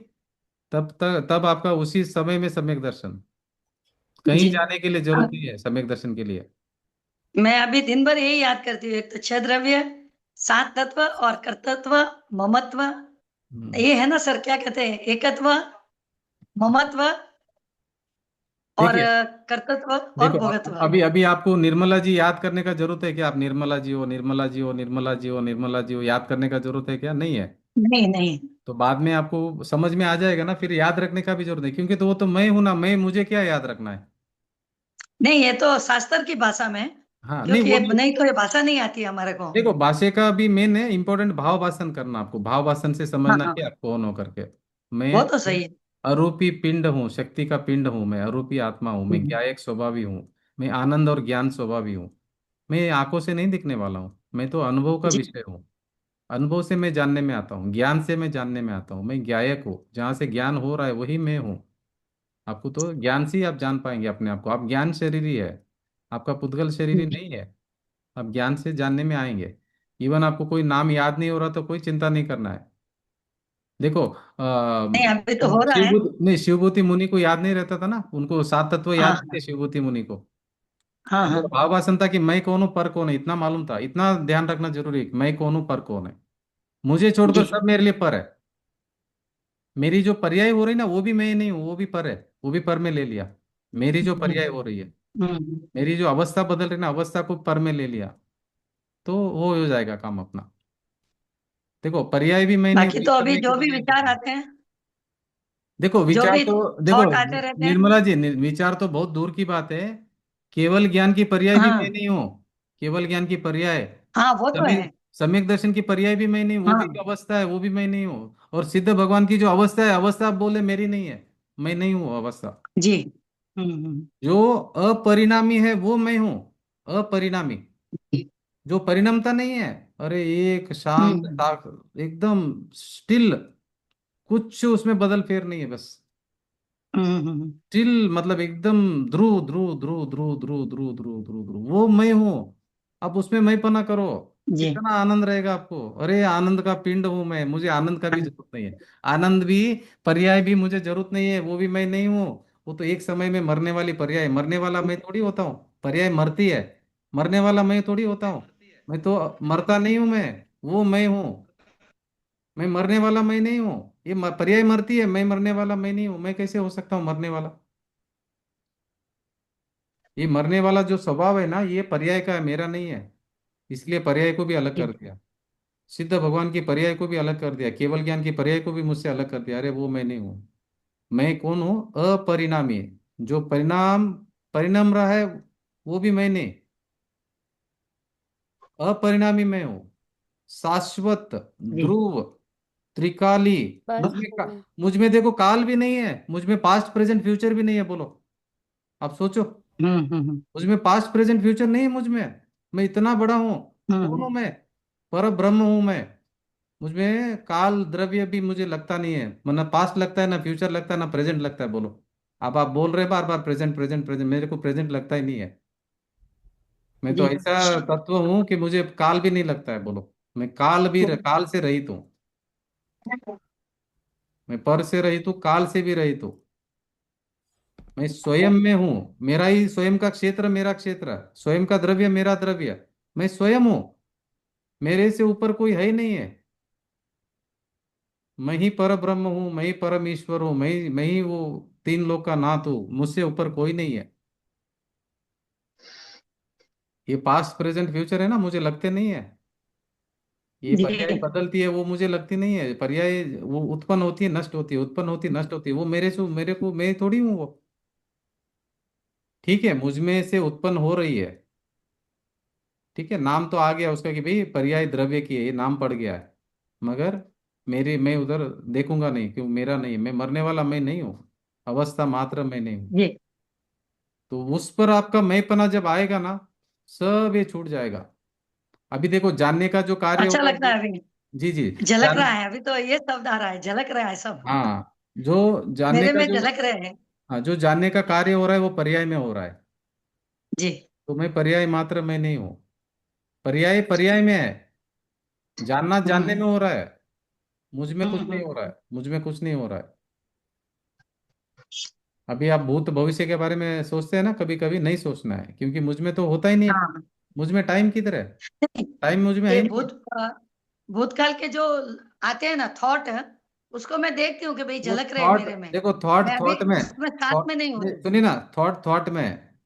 तब आपका उसी समय में सम्यक दर्शन, कहीं जी। जाने के लिए जरूरत अब नहीं है सम्यक दर्शन के लिए। मैं अभी दिन भर यही याद करती हूँ, एक तो छह द्रव्य, सात तत्व और कर्तृत्व, ममत्व। हम्म। ये है ना सर, क्या कहते हैं, एकत्व, ममत्व और देखिए, कर्तृत्व और देखो भोगत्व। अभी अभी आपको निर्मला जी याद करने का जरूरत है क्या? आप निर्मला जी हो, निर्मला जी हो, निर्मला जी हो, निर्मला जी हो, याद करने का जरूरत है क्या? नहीं है। नहीं नहीं। तो बाद में आपको समझ में आ जाएगा ना, फिर याद रखने का भी जरूरत नहीं, क्योंकि तो वो तो मैं हूं ना, मैं, मुझे क्या याद रखना है। नहीं, ये तो शास्त्र की भाषा में, हाँ, नहीं क्योंकि वो ये नहीं तो ये भाषा नहीं आती हमारे को। देखो, भाषा का भी मेन है इंपॉर्टेंट, भाव भाषण करना, आपको भाव भाषण से हाँ समझना कि हाँ, आप कौन हो करके। मैं वो तो सही है। अरूपी पिंड हूँ, शक्ति का पिंड हूँ, मैं अरूपी आत्मा हूँ, मैं हम्म, ज्ञायक स्वभावी हूँ, मैं आनंद और ज्ञान स्वभावी हूँ। मैं आंखों से नहीं दिखने वाला हूँ, मैं तो अनुभव का जी विषय हूँ। अनुभव से मैं जानने में आता हूँ, ज्ञान से मैं जानने में आता हूँ, मैं ज्ञायक हूँ, जहाँ से ज्ञान हो रहा है वही मैं हूँ। आपको तो ज्ञान से ही आप जान पाएंगे अपने आप को, आप ज्ञान शरीरी है, आपका पुद्गल शरीरी जी। नहीं है। आप ज्ञान से जानने में आएंगे। इवन आपको कोई नाम याद नहीं हो रहा तो कोई चिंता नहीं करना है। देखो नहीं, अभी तो हो रहा है। शिवभूति नहीं, शिवभूति मुनि को याद नहीं रहता था ना, उनको सात तत्व याद हाँ नहीं थे शिवभूति मुनि को। हाँ हाँ। उनको भावासन था कि मैं कौन हूँ पर कौन है, इतना मालूम था, इतना ध्यान रखना जरूरी है कि मैं कौन हूँ पर कौन है। मुझे जी। छोड़कर सब मेरे लिए पर है। मेरी जो पर्याय हो रही ना, वो भी मैं नहीं हूँ, वो भी पर है, वो भी पर में ले लिया। मेरी जो हम्म पर्याय हो रही है, हम्म। मेरी जो अवस्था बदल रही ना, अवस्था को पर में ले लिया, तो वो हो जाएगा काम अपना। देखो, पर्याय भी मैं नहीं बाकी हूँ, तो इस अभी समय की जो भी पर्याय भी विचार नहीं। आते हैं, देखो जो विचार भी तो देखो, थॉट आते रहते हैं। निर्मला जी, विचार तो बहुत दूर की बात है। केवल ज्ञान की पर्याय भी मैं हाँ नहीं हूँ। केवल ज्ञान की पर्याय, हाँ, वो तो है। सम्यक सम्यक दर्शन की पर्याय भी मैं नहीं हूँ, वो भी हाँ। जो अवस्था है वो भी मैं नहीं हूँ, और सिद्ध भगवान की जो अवस्था है, अवस्था आप बोले मेरी नहीं है, मैं नहीं हूँ अवस्था। जी। हम्म। जो अपरिणामी है वो मैं हूँ, अपरिणामी, जो परिणमता नहीं है। अरे एक शांत हम्म एकदम स्टिल, कुछ उसमें बदल फेर नहीं है बस। हम्म। स्टिल मतलब एकदम ध्रुव ध्रुव ध्रुव ध्रुव ध्रुव ध्रुव ध्रुव ध्रुव ध्रुव, वो मैं हूँ। आप उसमें मैं पना करो, जी। कितना आनंद रहेगा आपको। अरे आनंद का पिंड हूं मैं, मुझे आनंद का भी जरूरत नहीं है। आनंद भी, पर्याय भी मुझे जरूरत नहीं है, वो भी मैं नहीं हूँ। वो तो एक समय में मरने वाली पर्याय, मरने वाला मैं थोड़ी होता हूँ, पर्याय मरती है, मरने वाला मैं थोड़ी होता हूँ। मैं तो मरता नहीं हूँ, मैं वो मैं हूँ। मैं मरने वाला मैं नहीं हूँ, ये पर्याय मरती है, मैं मरने वाला मैं नहीं हूँ, मैं कैसे हो सकता हूँ मरने वाला? ये मरने वाला जो स्वभाव है ना, ये पर्याय का है, मेरा नहीं है। इसलिए पर्याय को भी अलग जी कर दिया, सिद्ध भगवान की पर्याय को भी अलग कर दिया, केवल ज्ञान की पर्याय को भी मुझसे अलग कर दिया। अरे वो मैं नहीं हूँ। मैं कौन हूँ? अपरिणामी, जो परिणाम रहा है वो भी मैं नहीं, अपरिणामी मैं हूँ, शाश्वत, जी। ध्रुव, त्रिकाली। बस मैं। मुझ में देखो काल भी नहीं है, मुझ में पास्ट प्रेजेंट फ्यूचर भी नहीं है, बोलो, आप सोचो। हम्म। मुझ में पास्ट प्रेजेंट फ्यूचर नहीं है मुझ में। मैं इतना बड़ा हूँ, कौन हूँ हम्म। मैं? पर ब्रह्म हूँ मैं। मुझ में काल द्रव्य भी मुझे लगता नहीं है, मतलब पास्ट लगता है ना, फ्यूचर लगता है ना, प्रेजेंट लगता है, बोलो। अब आप बोल रहे बार बार प्रेजेंट प्रेजेंट प्रेजेंट, मेरे को प्रेजेंट लगता ही नहीं है। मैं तो जी। ऐसा तत्व हूँ कि मुझे काल भी नहीं लगता है, बोलो। मैं काल से रहित हूँ। मैं पर से रहित हूँ, काल से भी रहित हूँ। मैं स्वयं में हूँ, मेरा ही स्वयं का क्षेत्र मेरा क्षेत्र, स्वयं का द्रव्य मेरा द्रव्य, मैं स्वयं हूँ। मेरे से ऊपर कोई है ही नहीं है। मैं ही पर ब्रह्म हूँ, मैं ही परम ईश्वर हूँ, मैं ही वो तीन लोक का नाथ हूँ, मुझसे ऊपर कोई नहीं है। ये पास्ट प्रेजेंट फ्यूचर है ना, मुझे लगते नहीं है। ये जी। पर्याय बदलती है, वो मुझे लगती नहीं है। पर्याय वो उत्पन्न होती है नष्ट होती है, उत्पन्न होती है नष्ट होती है, वो मेरे को मैं थोड़ी हूँ वो। ठीक है, मुझ में से उत्पन्न हो रही है। ठीक है, नाम तो आ गया उसका कि भाई पर्याय द्रव्य की है, ये नाम पड़ गया है। मगर मैं उधर देखूंगा नहीं, क्यों? मेरा नहीं है, मैं मरने वाला मैं नहीं हूँ। अवस्था मात्र मैं नहीं हूँ। जी। तो उस पर आपका मैंपना जब आएगा ना, सब ये छूट जाएगा। अभी देखो, जानने का जो कार्य हो अच्छा रहा है लगता वो। है अभी, जी जी। झलक जान रहा है, अभी तो ये शब्द आ रहा है, झलक रहा है सब। हाँ, जो जानने मेरे का में जो, झलक रहे हैं। हाँ, जो जानने का कार्य हो रहा है वो पर्याय में हो रहा है। जी। तो मैं पर्याय मात्र मैं नहीं हूँ। पर्याय पर्याय में है। जानना जानने में हम्म हो रहा है। मुझ में हम्म कुछ नहीं हो हम्म। रहा है, मुझ में कुछ नहीं हो रहा है। अभी आप भूत भविष्य के बारे में सोचते हैं ना, कभी कभी नहीं सोचना है, क्योंकि मुझ में तो होता ही नहीं है। हाँ। मुझ में टाइम किधर है? नहीं, टाइम मुझ में है ये ही नहीं। भूतकाल के जो आते हैं ना थॉट, उसको मैं देखती हूँ कि भाई वो झलक रहे हैं थॉट, मेरे में। देखो, थॉट मैं अभी थॉट में, उसमें साथ थॉट में नहीं हूँ। सुनिए ना, थॉट थॉट में है,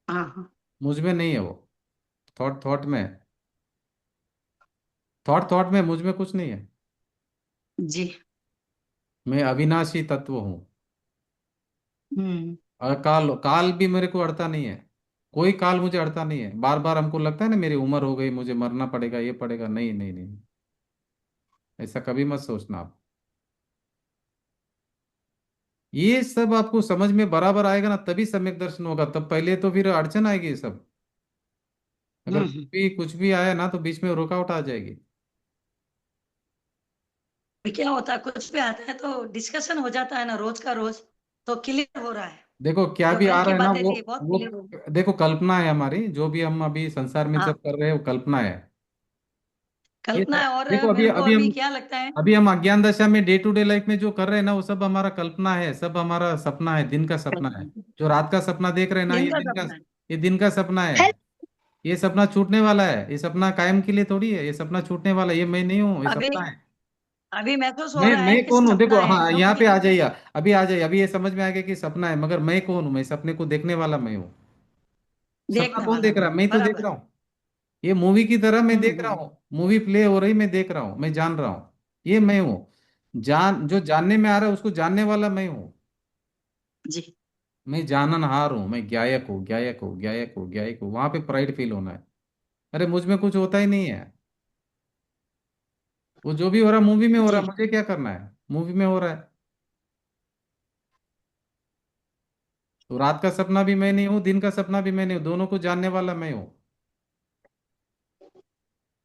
हाँ हाँ। मुझ में नहीं है वो। थॉट थॉट में है। थॉट थॉट में, मुझ में कुछ नहीं है। जी। मैं अविनाशी तत्व हूँ। हम्म। और काल काल भी मेरे को अड़ता नहीं है। कोई काल मुझे अड़ता नहीं है। बार बार हमको लगता है ना मेरी उम्र हो गई, मुझे मरना पड़ेगा, ये पड़ेगा, नहीं नहीं नहीं। ऐसा कभी मत सोचना आप। ये सब आपको समझ में बराबर आएगा ना, तभी सम्यक दर्शन होगा। तब पहले तो फिर अड़चन आएगी ये सब। अगर हम्म। कुछ भी आया ना, तो बीच में रुकावट आ जाएगी। फिर क्या होता है, कुछ भी आता है तो डिस्कशन हो जाता है ना, रोज का रोज, तो क्लियर हो रहा है। देखो, क्या जो भी कल आ की रहा है ना, बातें वो थी बहुत वो क्लियर हो गई। देखो, कल्पना है हमारी। जो भी हम अभी संसार में हाँ, सब कर रहे हैं वो कल्पना है। ये कल्पना सब है। और देखो, अभी मेरे को अभी अभी हम क्या लगता है। अभी हम अज्ञान दशा में डे टू डे लाइफ में जो कर रहे हैं ना, वो सब हमारा कल्पना है, सब हमारा सपना है, दिन का सपना है। कल्पना जो रात का सपना देख रहे हैं ना, दिन ये का दिन का, सपना है। ये दिन का सपना है। ये सपना छूटने वाला है। ये सपना कायम के लिए थोड़ी है, ये सपना छूटने वाला है। ये मैं नहीं हूँ, ये अभी सपना है। अभी महसूस हो रहा है मैं कि कौन हूँ? सपना देखो, है हाँ, यहाँ पे क्योंकि आ जाइए। अभी आ जाइए, अभी ये समझ में आएगा कि सपना है, मगर मैं कौन हूँ? मैं सपने को देखने वाला मैं हूँ। सपना देखने कौन वाला देख रहा मैं है? मैं तो देख बराबर। रहा हूँ। ये मूवी की तरह मैं देख रहा हम्म। हूँ। मूवी प्ले हो रही, मैं देख रहा हूँ, मैं जान रहा हूँ। ये मैं हूँ। जो जानने में आ रहा है उसको जानने वाला मैं हूँ। जी। मैं जाननहार हूँ, मैं ज्ञायक हूँ, ज्ञायक हूँ, ज्ञायक हूँ, ज्ञायक हूँ। वहां पे प्राइड फील होना है। अरे, मुझ में कुछ होता ही नहीं है। वो जो भी हो रहा है मूवी में हो रहा जी। है, मुझे क्या करना है? मूवी में हो रहा है। तो रात का सपना भी मैं नहीं हूँ, दिन का सपना भी मैं नहीं हूँ, दोनों को जानने वाला मैं हूँ।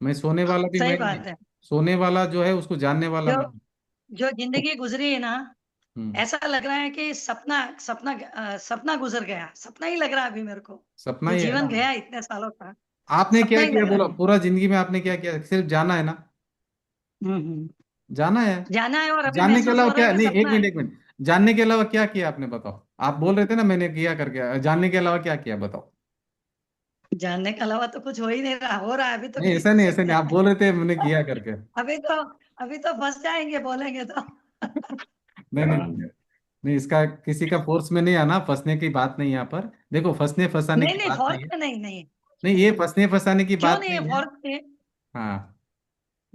मैं सोने वाला भी सही मैं नहीं। बात है। सोने वाला जो है उसको जानने वाला जो मैं हूँ। जो जिंदगी गुजरी है ना, हम्म। ऐसा लग रहा है कि सपना सपना सपना गुजर गया, सपना ही लग रहा है अभी मेरे को। सपना जो ही है ना। जीवन गया इतने सालों का, आपने सपना क्या ही किया लग रहा बोला? है। पूरा जिंदगी में आपने क्या किया? सिर्फ जाना है ना। हम्म। जाना है। जाना है और अभी जानने के महसूस अलावा हो रहा है क्या? कि नहीं, एक सपना मिनट, है। एक मिनट। जानने के अलावा क्या किया आपने, बताओ। आप बोल रहे थे ना मैंने किया करके। जानने के अलावा क्या किया, बताओ। जानने के अलावा तो कुछ हो ही नहीं रहा, हो रहा है अभी तो नहीं, ऐसा नहीं, ऐसा क्लियर नहीं, आप है। बोल रहे थे मैंने किया करके। अभी तो अभी तो फंस जाएंगे बोलेंगे तो। नहीं नहीं नहीं, इसका किसी का फोर्स में नहीं आना। फंसने की बात नहीं यहाँ पर। देखो, फंसने फंसाने नहीं की नहीं, बात फॉर्स नहीं है। में नहीं, नहीं। नहीं, ये फंसने फंसाने की क्यों बात नहीं है नहीं है। फॉर्स में? हाँ,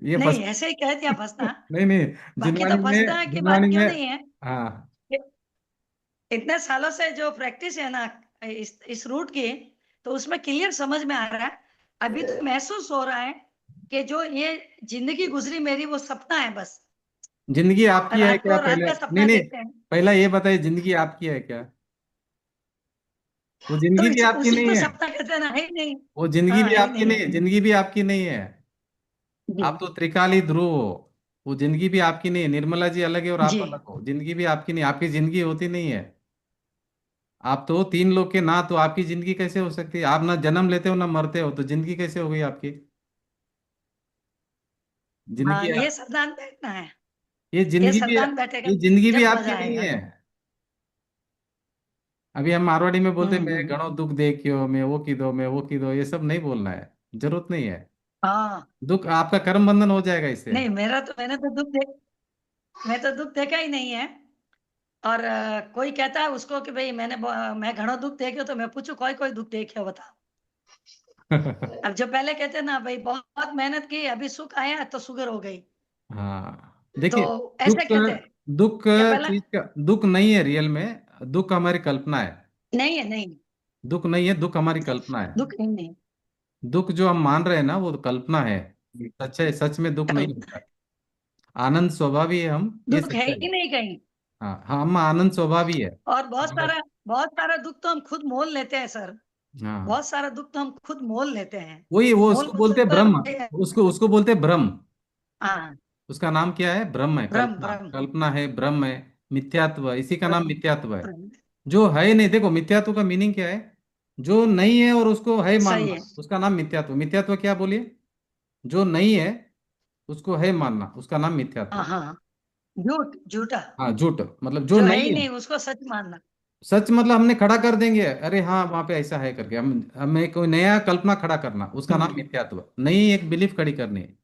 ये फंस नहीं, ऐसे ही कह दिया फंसना। नहीं नहीं, बाकी तो जिनवाणी फंसना में, की बात जिनवाणी क्यों में। नहीं है। हाँ। इतने सालों से जो प्रैक्टिस है ना, इस रूट की, तो उसमें क्लियर समझ में आ रहा है। अभी तो महसूस हो रहा है कि जो ये जिंदगी गुजरी मेरी वो सपना है बस। जिंदगी आपकी है रात क्या को रात पहले? का नहीं सपना नहीं, देखते हैं। पहला ये बताइए, जिंदगी आपकी है क्या? वो तो जिंदगी भी आपकी उसी नहीं को है। सपना कहते हैं ना, है ही नहीं। वो जिंदगी हाँ, भी है ही आपकी नहीं नहीं है। है, जिंदगी भी आपकी नहीं है। जी। आप तो त्रिकाली ध्रुव हो। वो जिंदगी भी आपकी नहीं है। निर्मला जी अलग है और आप जी। अलग हो। जिंदगी भी आपकी नहीं, आपकी जिंदगी होती नहीं है। आप तो तीन लोग के ना, तो आपकी जिंदगी कैसे हो सकती है? आप ना जन्म लेते हो ना मरते हो, तो जिंदगी कैसे हो गई आपकी? हाँ, जिंदगी ये सिद्धांत बैठना है। ये ये जिंदगी भी सिद्धांत बैठेगा ये जिंदगी भी जब आपकी मजा नहीं आएगा। है। अभी हम मारवाड़ी में बोलते हैं, मैं हम्म। घणो दुख देखियो, मैं वो की दो, मैं वो की दो। ये सब नहीं बोलना है। जरूरत नहीं है। हाँ। दुख आपका कर्म बंधन हो जाएगा इससे। नहीं, मेरा तो मैंने तो मैं तो दुख देखा ही नहीं है। और कोई कहता है उसको कि भाई मैं घणो दुख देखे, तो मैं पूछू कोई कोई दुख देखे बताओ। अब जो पहले कहते ना भाई बहुत मेहनत की, अभी सुख आया तो शुगर हो गई, हाँ, तो देखिए, ऐसे दुख कहते हैं। दुख क्या पहला? चीज का दुख नहीं है रियल में। दुख हमारी कल्पना है। नहीं है, नहीं। दुख नहीं है, दुख हमारी कल्पना है। दुख नहीं है। दुख जो हम मान रहे हैं ना, वो कल्पना है। सच है, सच में दुख नहीं कल- होता है। आनंद स्वभाव ही है हम, ये दुख है सच्चाई ही है। नहीं कहीं। हाँ हाँ, हम आनंद स्वभाव ही है। और मतलब बहुत सारा दुख तो हम खुद मोल लेते हैं सर। हाँ, बहुत सारा दुख तो हम खुद मोल लेते हैं। वही वो मोल उसको बोलते हैं मतलब ब्रह्म। उसको उसको बोलते हैं ब्रह्म। हाँ, उसका नाम क्या है? ब्रह्म है, भ्रम कल्पना। भ्रम कल्पना है, ब्रह्म है। मिथ्यात्व, इसी का नाम भ्रम मिथ्यात्व है। भ्रम। जो है नहीं, देखो मिथ्यात्व का मीनिंग क्या है? जो नहीं है और उसको है सही मानना, है। उसका नाम मिथ्यात्व। मिथ्यात्व क्या बोलिए? जो नहीं है उसको है मानना, उसका नाम हाँ मिथ्यात्व। हाँ, झूठ झूठा। हाँ, झूठ मतलब जो जो है ही नहीं है। नहीं उसको सच मानना। सच मतलब हमने खड़ा कर देंगे, अरे हाँ वहां पे ऐसा है करके, हम हमें कोई नया कल्पना खड़ा करना, उसका नाम हम्म, मिथ्यात्व। नई एक बिलीफ खड़ी करनी है।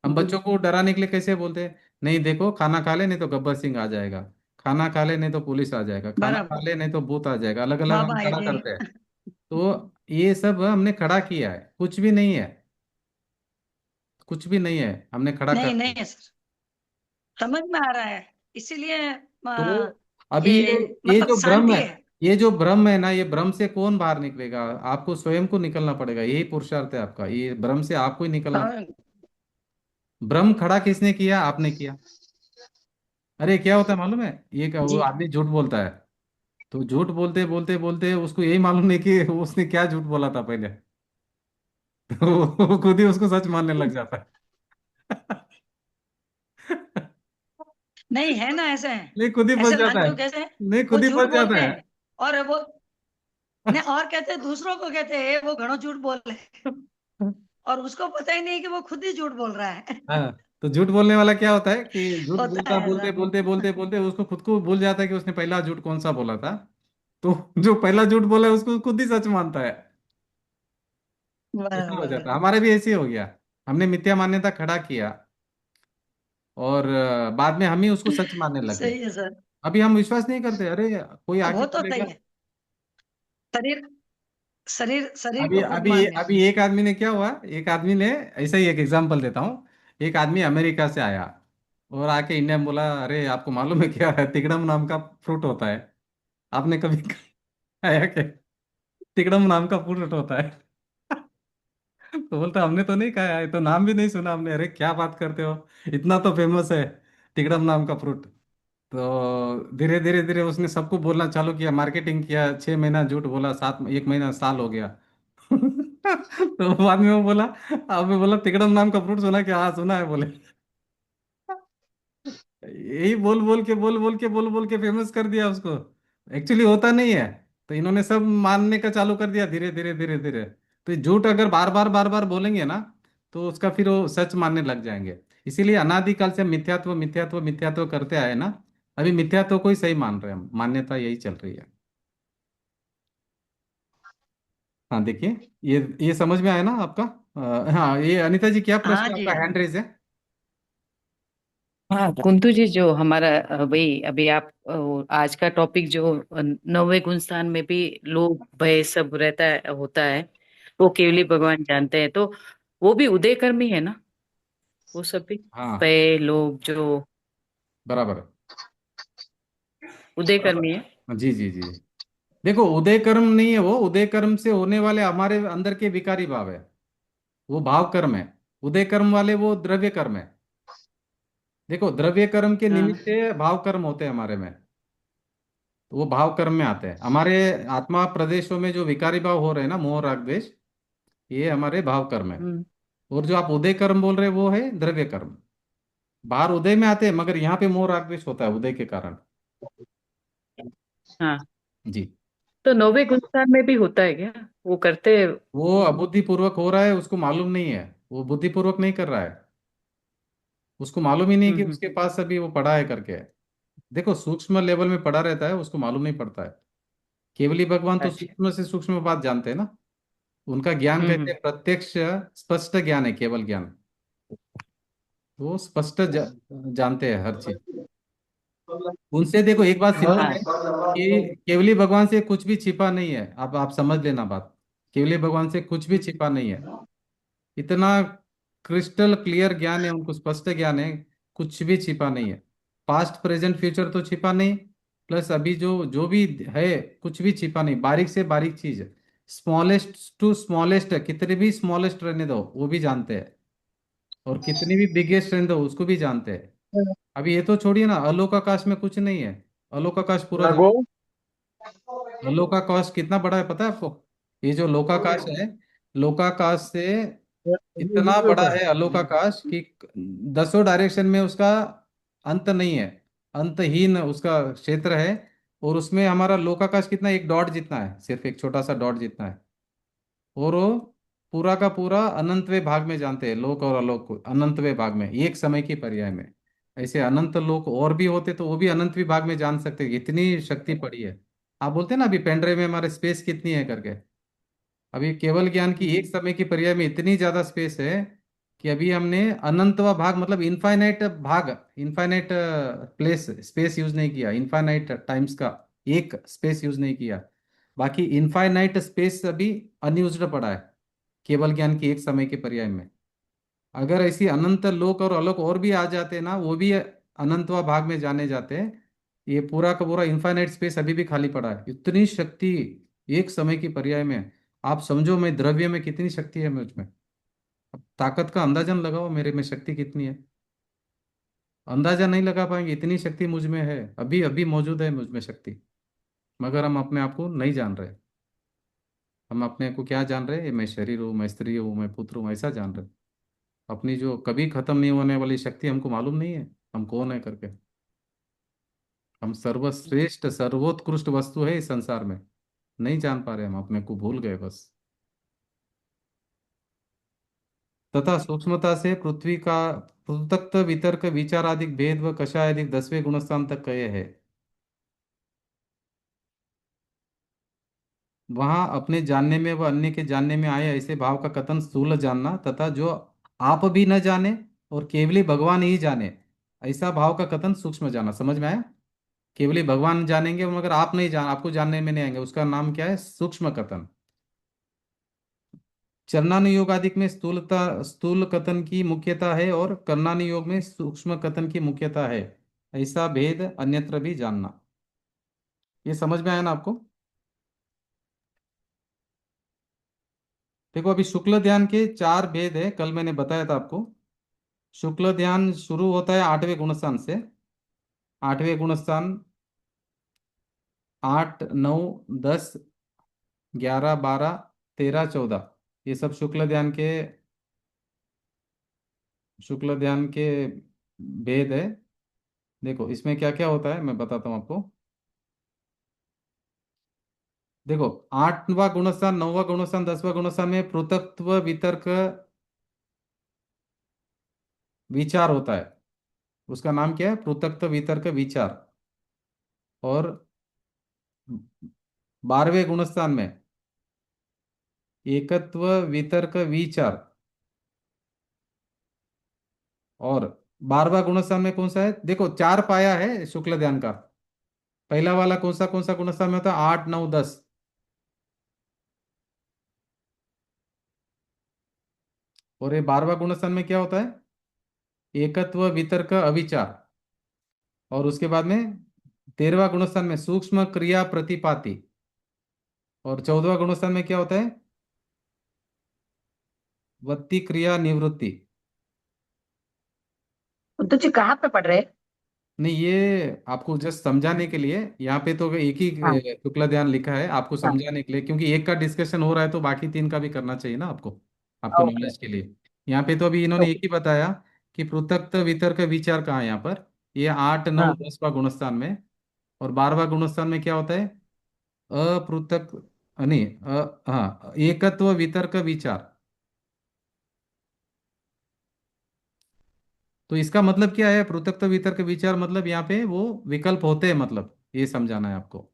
हम बच्चों को डराने के लिए कैसे बोलते हैं? नहीं देखो, खाना खा ले नहीं तो गब्बर सिंह आ जाएगा, खाना खा ले नहीं तो पुलिस आ जाएगा, खाना खा बराबर। ले नहीं तो भूत आ जाएगा, अलग अलग हम बाबा खड़ा आएंगे। करते हैं। तो ये सब हमने खड़ा किया है, कुछ भी नहीं है। कुछ भी नहीं है, हमने खड़ा कर नहीं नहीं दिया। है सर, समझ में आ रहा है। इसीलिए तो अभी ये ये मतलब जो भ्रम शांति है, है। ये जो भ्रम है ना, ये भ्रम से कौन बाहर निकलेगा? आपको स्वयं को निकलना पड़ेगा, यही पुरुषार्थ है आपका, ये भ्रम से आपको ही निकलना हाँ, पड़ेगा। भ्रम खड़ा किसने किया? आपने किया। अरे क्या होता है मालूम है? वो जी। आदमी झूठ बोलता है, तो झूठ बोलते बोलते बोलते उसको यही मालूम नहीं कि उसने क्या झूठ बोला था पहले। तो वो खुद ही उसको सच मानने लग जाता है। नहीं है ना ऐसे। नहीं, खुद ही फंस ऐसे जाता मानते है। हो कैसे? नहीं, वो खुद ही झूठ फंस जाता बोलते है। हैं और वो ने और कहते हैं दूसरों को, कहते हैं वो घणो झूठ बोल रहे हैं, और उसको पता ही नहीं कि वो खुद ही झूठ बोल रहा है। हाँ, तो झूठ बोलने वाला क्या होता है कि झूठ होता बोलता है बोलते ऐसा। बोलते बोलते बोलते उसको खुद को भूल जाता है कि उसने पहला झूठ कौन सा बोला था। तो जो पहला झूठ बोला है उसको खुद ही सच मानता है। ऐसा हो जाता बराबर। है, हमारे भी ऐसे ही हो गया। हमने मिथ्या मान्यता खड़ा किया, और बाद में हम ही उसको सच मानने लग गए। सही है सर। अभी हम विश्वास नहीं करते, अरे कोई आके वो तो बोलेगा। सही है। शरीर शरीर शरीर अभी को खुद अभी मान्य। अभी एक आदमी ने क्या हुआ, एक आदमी ने, ऐसा ही एक एग्जांपल देता हूँ। एक आदमी अमेरिका से आया और आके इंडिया में बोला, अरे आपको मालूम है क्या है, तिकड़म नाम का फ्रूट होता है? आपने कभी खाया क्या? तिकड़म नाम का फ्रूट होता है। तो बोलता, हमने तो नहीं खाया है, तो नाम भी नहीं सुना हमने। अरे क्या बात करते हो, इतना तो फेमस है तिकड़म नाम का फ्रूट। तो धीरे धीरे धीरे उसने सबको बोलना चालू किया, मार्केटिंग किया, 6 महीना झूठ बोला, 1 महीना साल हो गया। तो बाद में वो बोला, अब मैं बोला तिकड़म नाम का फ्रूट सुना क्या? हाँ सुना है बोले। यही बोल बोल के फेमस कर दिया उसको। एक्चुअली होता नहीं है। तो इन्होंने सब मानने का चालू कर दिया धीरे धीरे धीरे धीरे। तो ये झूठ अगर बार बार बोलेंगे ना, तो उसका फिर वो सच मानने लग जाएंगे। इसीलिए अनादिकाल से मिथ्यात्व मिथ्यात्व मिथ्यात्व करते आए ना। अभी मिथ्यात्व को ही सही मान रहे हैं हम, मान्यता यही चल रही है। हाँ देखिए, ये समझ में आया ना आपका? हाँ, ये अनिता जी क्या हाँ प्रश्न है जी। आपका? हैंड रेज है। हाँ कुंतु जी, जो हमारा वही अभी आप आज का टॉपिक जो 9वें गुण स्थान में भी लोभ भय सब रहता है, होता है, वो केवली भगवान जानते हैं। तो वो भी उदय कर्म ही है ना, वो सब भी हाँ, भय लोभ जो बराबर है। उदय कर्म ही है। बराबर, जी जी जी। देखो, उदय कर्म नहीं है वो, उदय कर्म से होने वाले हमारे अंदर के विकारी भाव है, वो भाव कर्म है। उदय कर्म वाले वो द्रव्य कर्म है। देखो, द्रव्य कर्म के हाँ। निमित्त से भाव कर्म होते हैं हमारे में। तो वो भाव कर्म में आते हैं हमारे। आत्मा प्रदेशों में जो विकारी भाव हो रहे हैं ना, मोह राग द्वेष, ये हमारे भाव कर्म है। हम्म। और जो आप उदय कर्म बोल रहे हैं वो है द्रव्य कर्म। बाहर उदय में आते हैं, मगर यहाँ पे मोह राग द्वेष होता है उदय के कारण। हाँ, जी। तो 9वें गुण स्थान में भी होता है क्या, वो करते हैं? वो अबुद्धिपूर्वक हो रहा है, उसको मालूम नहीं है, वो बुद्धिपूर्वक नहीं कर रहा है। उसको मालूम ही नहीं कि हम्म। उसके पास अभी वो पढ़ा है करके। देखो, सूक्ष्म लेवल में पढ़ा रहता है, उसको मालूम नहीं पड़ता है। केवली भगवान तो अच्छा। सूक्ष्म से सूक्ष्म बात जानते हैं ना। उनका ज्ञान कहते हम्म। हैं प्रत्यक्ष स्पष्ट ज्ञान है, केवल ज्ञान। वो स्पष्ट जानते हैं हर चीज। उनसे देखो, एक बात सिंपल हाँ। है कि केवली भगवान से कुछ भी छिपा नहीं है। आप समझ लेना बात। केवली भगवान से कुछ भी छिपा नहीं है। इतना क्रिस्टल क्लियर ज्ञान है उनको, स्पष्ट ज्ञान है। कुछ भी छिपा नहीं है। पास्ट प्रेजेंट फ्यूचर तो छिपा नहीं, प्लस अभी जो जो भी है, कुछ भी छिपा नहीं, बारीक से बारीक चीज। स्मॉलेस्ट टू स्मॉलेस्ट, कितने भी स्मॉलेस्ट रहने दो वो भी जानते हैं। और कितनी भी बिगेस्ट रहने दो उसको भी जानते हैं। अभी ये तो छोड़िए ना, अलोकाकाश में कुछ नहीं है। अलोकाकाश पूरा लघु। लोकाकाश कितना बड़ा है पता है आपको? ये जो लोकाकाश है, लोकाकाश से इतना बड़ा है अलोकाकाश कि दसों डायरेक्शन में उसका अंत नहीं है, अंतहीन उसका क्षेत्र है। और उसमें हमारा लोकाकाश कितना, एक डॉट जितना है, सिर्फ एक छोटा सा डॉट जितना है। और वो पूरा का पूरा अनंतवें भाग में जानते हैं, लोक और अलोक को अनंतवें भाग में एक समय की पर्याय में। ऐसे अनंत लोक और भी होते तो वो भी अनंतवें भाग में जान सकते हैं, इतनी शक्ति पड़ी है। आप बोलते हैं ना अभी पेनड्राइव में हमारे स्पेस कितनी है करके, अभी केवल ज्ञान की एक समय की पर्याय में इतनी ज्यादा स्पेस है कि अभी हमने अनंतवा भाग मतलब इनफाइनाइट भाग, इनफाइनाइट प्लेस स्पेस यूज नहीं किया, इनफाइनाइट टाइम्स का एक स्पेस यूज नहीं किया। बाकी इनफाइनाइट स्पेस अभी अनयूज्ड पड़ा है केवल ज्ञान की एक समय के पर्याय में। अगर ऐसी अनंत लोक और अलोक और भी आ जाते ना, वो भी अनंतवा भाग में जाने जाते। ये पूरा का पूरा इनफाइनाइट स्पेस अभी भी खाली पड़ा है, इतनी शक्ति एक समय की पर्याय में। आप समझो मैं द्रव्य में कितनी शक्ति है मुझ में। अब ताकत का अंदाजन लगाओ मेरे में शक्ति कितनी है, अंदाजा नहीं लगा पाएंगे, इतनी शक्ति मुझ में है, अभी अभी मौजूद है मुझ में शक्ति। मगर हम अपने आप को नहीं जान रहे। हम अपने को क्या जान रहे हैं, मैं शरीर हूँ, मैं स्त्री हूँ, मैं पुत्र हूँ, ऐसा जान रहे। अपनी जो कभी खत्म नहीं होने वाली शक्ति हमको मालूम नहीं है हम कौन है करके। हम सर्वश्रेष्ठ सर्वोत्कृष्ट वस्तु है इस संसार में, नहीं जान पा रहे, हम अपने को भूल गए बस। तथा सूक्ष्मता से पृथ्वी का पृथक्त वितर्क विचारादिक भेद व कषायादिक 10वें गुणस्थान तक कहे है। वहां अपने जानने में व अन्य के जानने में आए ऐसे भाव का कथन स्थूल जानना, तथा जो आप भी न जाने और केवली भगवान ही जाने ऐसा भाव का कथन सूक्ष्म जाना। समझ में आया? केवली भगवान जानेंगे मगर आप नहीं जान, आपको जानने में नहीं आएंगे, उसका नाम क्या है, सूक्ष्म कथन। चरणानुयोग आदि में स्थूलता स्थूल कथन की मुख्यता है और कर्णानुयोग में सूक्ष्म कथन की मुख्यता है, ऐसा भेद अन्यत्र भी जानना। ये समझ में आया ना आपको? देखो अभी शुक्ल ध्यान के चार भेद है, कल मैंने बताया था आपको। शुक्ल ध्यान शुरू होता है 8वें गुणस्थान से। 8वें गुणस्थान 8 9 10 11 12 13 14, ये सब शुक्ल ध्यान के भेद है। देखो इसमें क्या क्या होता है मैं बताता हूँ आपको। देखो 8वां गुणस्थान 9वां गुणस्थान 10वां गुणस्थान में पृथक्त्व वितर्क विचार होता है, उसका नाम क्या है, पृथक्त्व वितर्क विचार। और 12वें गुणस्थान में एकत्व वितर्क विचार। और 12वां गुणस्थान में कौन सा है, देखो चार पाया है शुक्ल ध्यान का। पहला वाला कौन सा गुणस्थान में होता है, 8 9 10। और ये 12वां गुणस्थान में क्या होता है, एकत्व वितर्क अविचार। और उसके बाद में 13वां गुणस्थान में सूक्ष्म क्रिया प्रतिपाति। और 14वां गुणस्थान में क्या होता है, वत्ति क्रिया निवृत्ति। तो जी कहाँ पे पढ़ रहे? नहीं ये आपको जस्ट समझाने के लिए, यहाँ पे तो एक ही हाँ। शुक्ला ध्यान लिखा है आपको हाँ। समझाने के लिए, क्योंकि एक का डिस्कशन हो रहा है तो बाकी तीन का भी करना चाहिए ना आपको, आपको ओके। नॉलेज के लिए। यहाँ पे तो अभी इन्होंने एक ही बताया कि पृथक वितर्क विचार कहाँ है यहाँ पर, ये 8 9 हाँ। 10वां गुणस्थान में। और 12वां गुणस्थान में क्या होता है, अपृथक नहीं हाँ एकत्व वितर्क विचार। तो इसका मतलब क्या है, पृथक वितर्क विचार मतलब यहाँ पे वो विकल्प होते हैं, मतलब ये समझाना है आपको।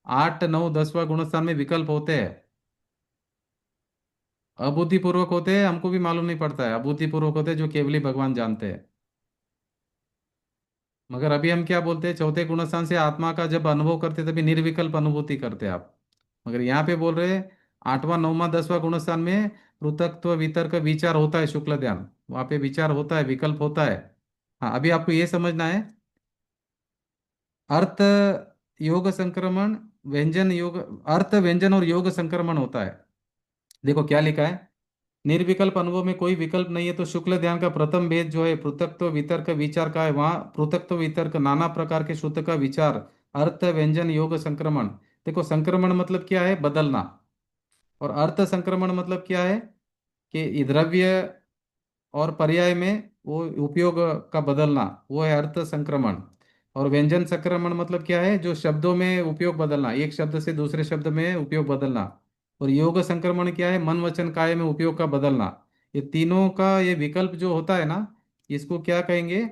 8 9 10वां गुणस्थान में विकल्प होते हैं, अबुद्धिपूर्वक होते हैं, हमको भी मालूम नहीं पड़ता है, अबुद्धिपूर्वक होते हैं जो केवली भगवान जानते हैं। मगर अभी हम क्या बोलते हैं, चौथे गुणस्थान से आत्मा का जब अनुभव करते तभी निर्विकल्प अनुभूति करते हैं आप। मगर यहाँ पे बोल रहे हैं 8वां 9वां 10वां गुणस्थान में पृथक्त्व वितर्क विचार होता है, शुक्ल ध्यान वहाँ पे विचार होता है, विकल्प होता है। हाँ अभी आपको ये समझना है, अर्थ योग संक्रमण व्यंजन योग, अर्थ व्यंजन और योग संक्रमण होता है। देखो क्या लिखा है, निर्विकल्प अनुभव में कोई विकल्प नहीं है, तो शुक्ल ध्यान का प्रथम भेद जो है पृथक्त्व वितर्क विचार का है। वहाँ पृथक्त्व वितर्क नाना प्रकार के शुद्ध का विचार, अर्थ व्यंजन योग संक्रमण। देखो संक्रमण मतलब क्या है, बदलना। और अर्थ संक्रमण मतलब क्या है कि द्रव्य और पर्याय में वो उपयोग का बदलना, वो है अर्थ संक्रमण। और व्यंजन संक्रमण मतलब क्या है, जो शब्दों में उपयोग बदलना, एक शब्द से दूसरे शब्द में उपयोग बदलना। और योग संक्रमण क्या है, मन वचन काय में उपयोग का बदलना। ये तीनों का ये विकल्प जो होता है ना, इसको क्या कहेंगे,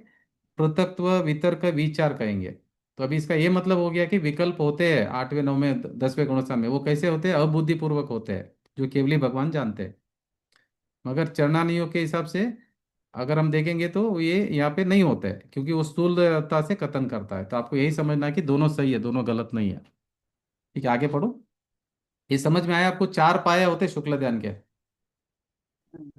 पृथक्त्व वितर्क विचार कहेंगे। तो अभी इसका ये मतलब हो गया कि विकल्प होते हैं आठवें नौवें 10वें गुणस्थान में, वो कैसे होते हैं, अबुद्धिपूर्वक होते हैं, जो केवली भगवान जानते हैं। मगर चरणानियों के हिसाब से अगर हम देखेंगे तो ये यहाँ पे नहीं होता है, क्योंकि वो स्थूलता से कथन करता है। तो आपको यही समझना है कि दोनों सही है, दोनों गलत नहीं है। ठीक है, आगे पढ़ो। ये समझ में आया आपको, चार पाए होते हैं शुक्ल ध्यान के।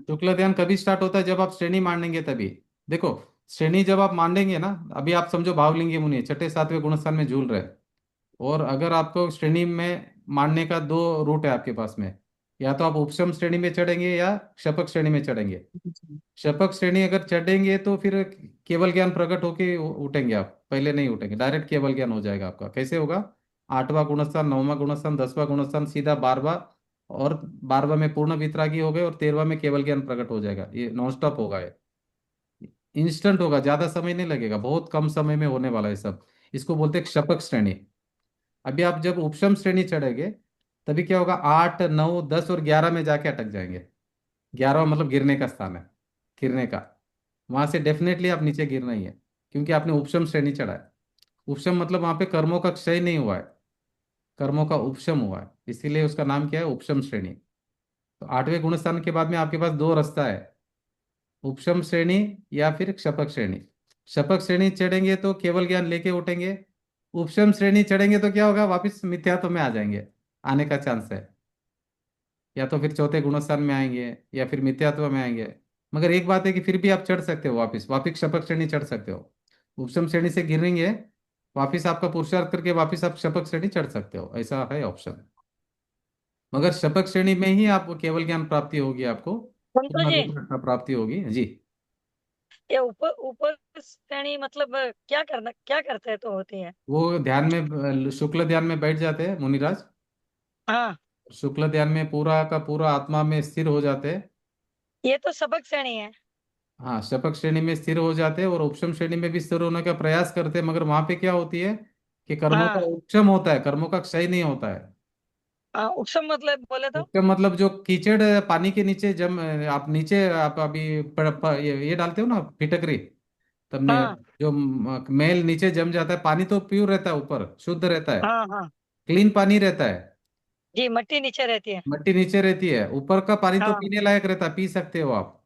शुक्ल ध्यान कभी स्टार्ट होता है, जब आप श्रेणी मांडेंगे तभी। देखो, श्रेणी जब आप मांडेंगे ना, अभी आप समझो भावलिंगी मुनि छठे सातवें गुणस्थान में झूल रहे हैं, और अगर आपको श्रेणी में मांडने का दो रूट है आपके पास में, या तो आप उपशम श्रेणी में चढ़ेंगे या शपक श्रेणी में चढ़ेंगे। शपक श्रेणी अगर चढ़ेंगे तो फिर केवल ज्ञान प्रकट होके उठेंगे आप, पहले नहीं उठेंगे, डायरेक्ट केवल ज्ञान हो जाएगा आपका। कैसे होगा, आठवां गुणस्थान, नौवां गुणस्थान, 10वां गुणस्थान, सीधा 12वां। और 12वां में पूर्ण वितरागी हो गए, और 13वां में केवल ज्ञान प्रकट हो जाएगा। ये नॉन स्टॉप होगा, ये इंस्टेंट होगा, ज्यादा समय नहीं लगेगा, बहुत कम समय में होने वाला है सब। इसको बोलते हैं शपक श्रेणी। अभी आप जब उपशम श्रेणी चढ़ेंगे, तभी क्या होगा, 8 9 10 और 11 में जाके अटक जाएंगे। 11वां मतलब गिरने का स्थान है, गिरने का। वहां से डेफिनेटली आप नीचे गिरना ही है, क्योंकि आपने उपशम श्रेणी चढ़ा है। उपशम मतलब वहां पे कर्मों का क्षय नहीं हुआ है, कर्मों का उपशम हुआ है, इसीलिए उसका नाम क्या है, उपशम श्रेणी। तो आठवें गुणस्थान के बाद में आपके पास दो रास्ता है, उपशम श्रेणी या फिर शपक श्रेणी। शपक श्रेणी चढ़ेंगे तो केवल ज्ञान लेके उठेंगे। उपशम श्रेणी चढ़ेंगे तो क्या होगा, वापस मिथ्यात्व में आ जाएंगे, आने का चांस है। या तो फिर चौथे गुणस्थान में आएंगे, या फिर मिथ्यात्व में आएंगे। मगर एक बात है कि फिर भी आप चढ़ सकते हो, वापस वापस शपक श्रेणी चढ़ सकते हो। उपशम श्रेणी से गिरेंगे, वापस आपका पुरुषार्थ करके वापस आप शपक श्रेणी चढ़ सकते हो, ऐसा है ऑप्शन। मगर शपक श्रेणी में ही आपको केवल ज्ञान प्राप्ति होगी, आपको संतो पूर्ण जी, विपरीत प्राप्ति होगी जी। ये ऊपर ऊपर श्रेणी मतलब क्या करना, क्या करते हैं तो होती है? वो ध्यान में शुक्ल ध्यान में बैठ जाते हैं मुनिराज। हाँ, शुक्ल ध्यान में पूरा का पूरा आत्मा में स्थिर हो जाते हैं। ये तो सबक श्रेणी है। हाँ, शपक श्रेणी में स्थिर हो जाते हैं, और उपशम श्रेणी में भी स्थिर होने का प्रयास करते हैं। मगर वहां पे क्या होती है कि कर्मों का हाँ, उपशम होता है, कर्मों का क्षय नहीं होता है। हाँ, उपसम मतलब बोले तो? उपशम मतलब जो कीचड़ पानी के नीचे जम, आप नीचे आप अभी ये डालते हो ना फिटकरी, तब हाँ, जो मैल नीचे जम जाता है, पानी तो प्योर रहता है, ऊपर शुद्ध रहता है, हाँ, हाँ, क्लीन पानी रहता है। जी, मट्टी नीचे रहती है। मिट्टी नीचे रहती है, ऊपर का पानी तो हाँ, पीने लायक रहता है, पी सकते हो आप।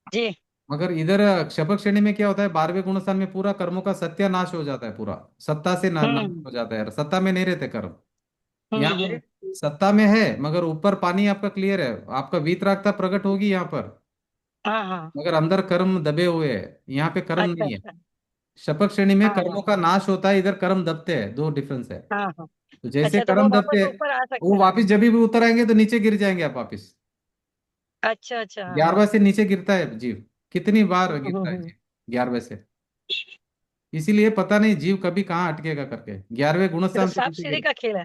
जी, मगर इधर क्षपक श्रेणी में क्या होता है, 12वें गुणस्थान में पूरा कर्मों का सत्यानाश हो जाता है, पूरा सत्ता से नाश हम्म, हो जाता है, सत्ता में नहीं रहते कर्म। यहाँ हम्म, पे सत्ता में है, मगर ऊपर पानी आपका क्लियर है, आपका वीतरागता प्रकट होगी यहाँ पर। हाँ, हाँ, मगर अंदर कर्म दबे हुए हैं, यहाँ पे कर्म अच्छा, नहीं है। अच्छा, शपथ श्रेणी में हाँ, हाँ, कर्मों का नाश होता है, इधर कर्म दबते हैं, दो डिफरेंस है। हाँ, हाँ, तो जैसे अच्छा, तो वो कर्म दबते वापस हैं, ऊपर आ वो सकते हैं? वापस जब भी उतर आएंगे तो नीचे गिर जाएंगे आप वापस। अच्छा, अच्छा, हाँ, 11वें से नीचे गिरता है जीव, कितनी बार हम्म, गिरता है जीव 11वें से। इसीलिए पता नहीं जीव कभी कहाँ अटकेगा करके, 11वें ये तो गुणस्थान से सांप नीचे सीढ़ी गिर। का खेल है।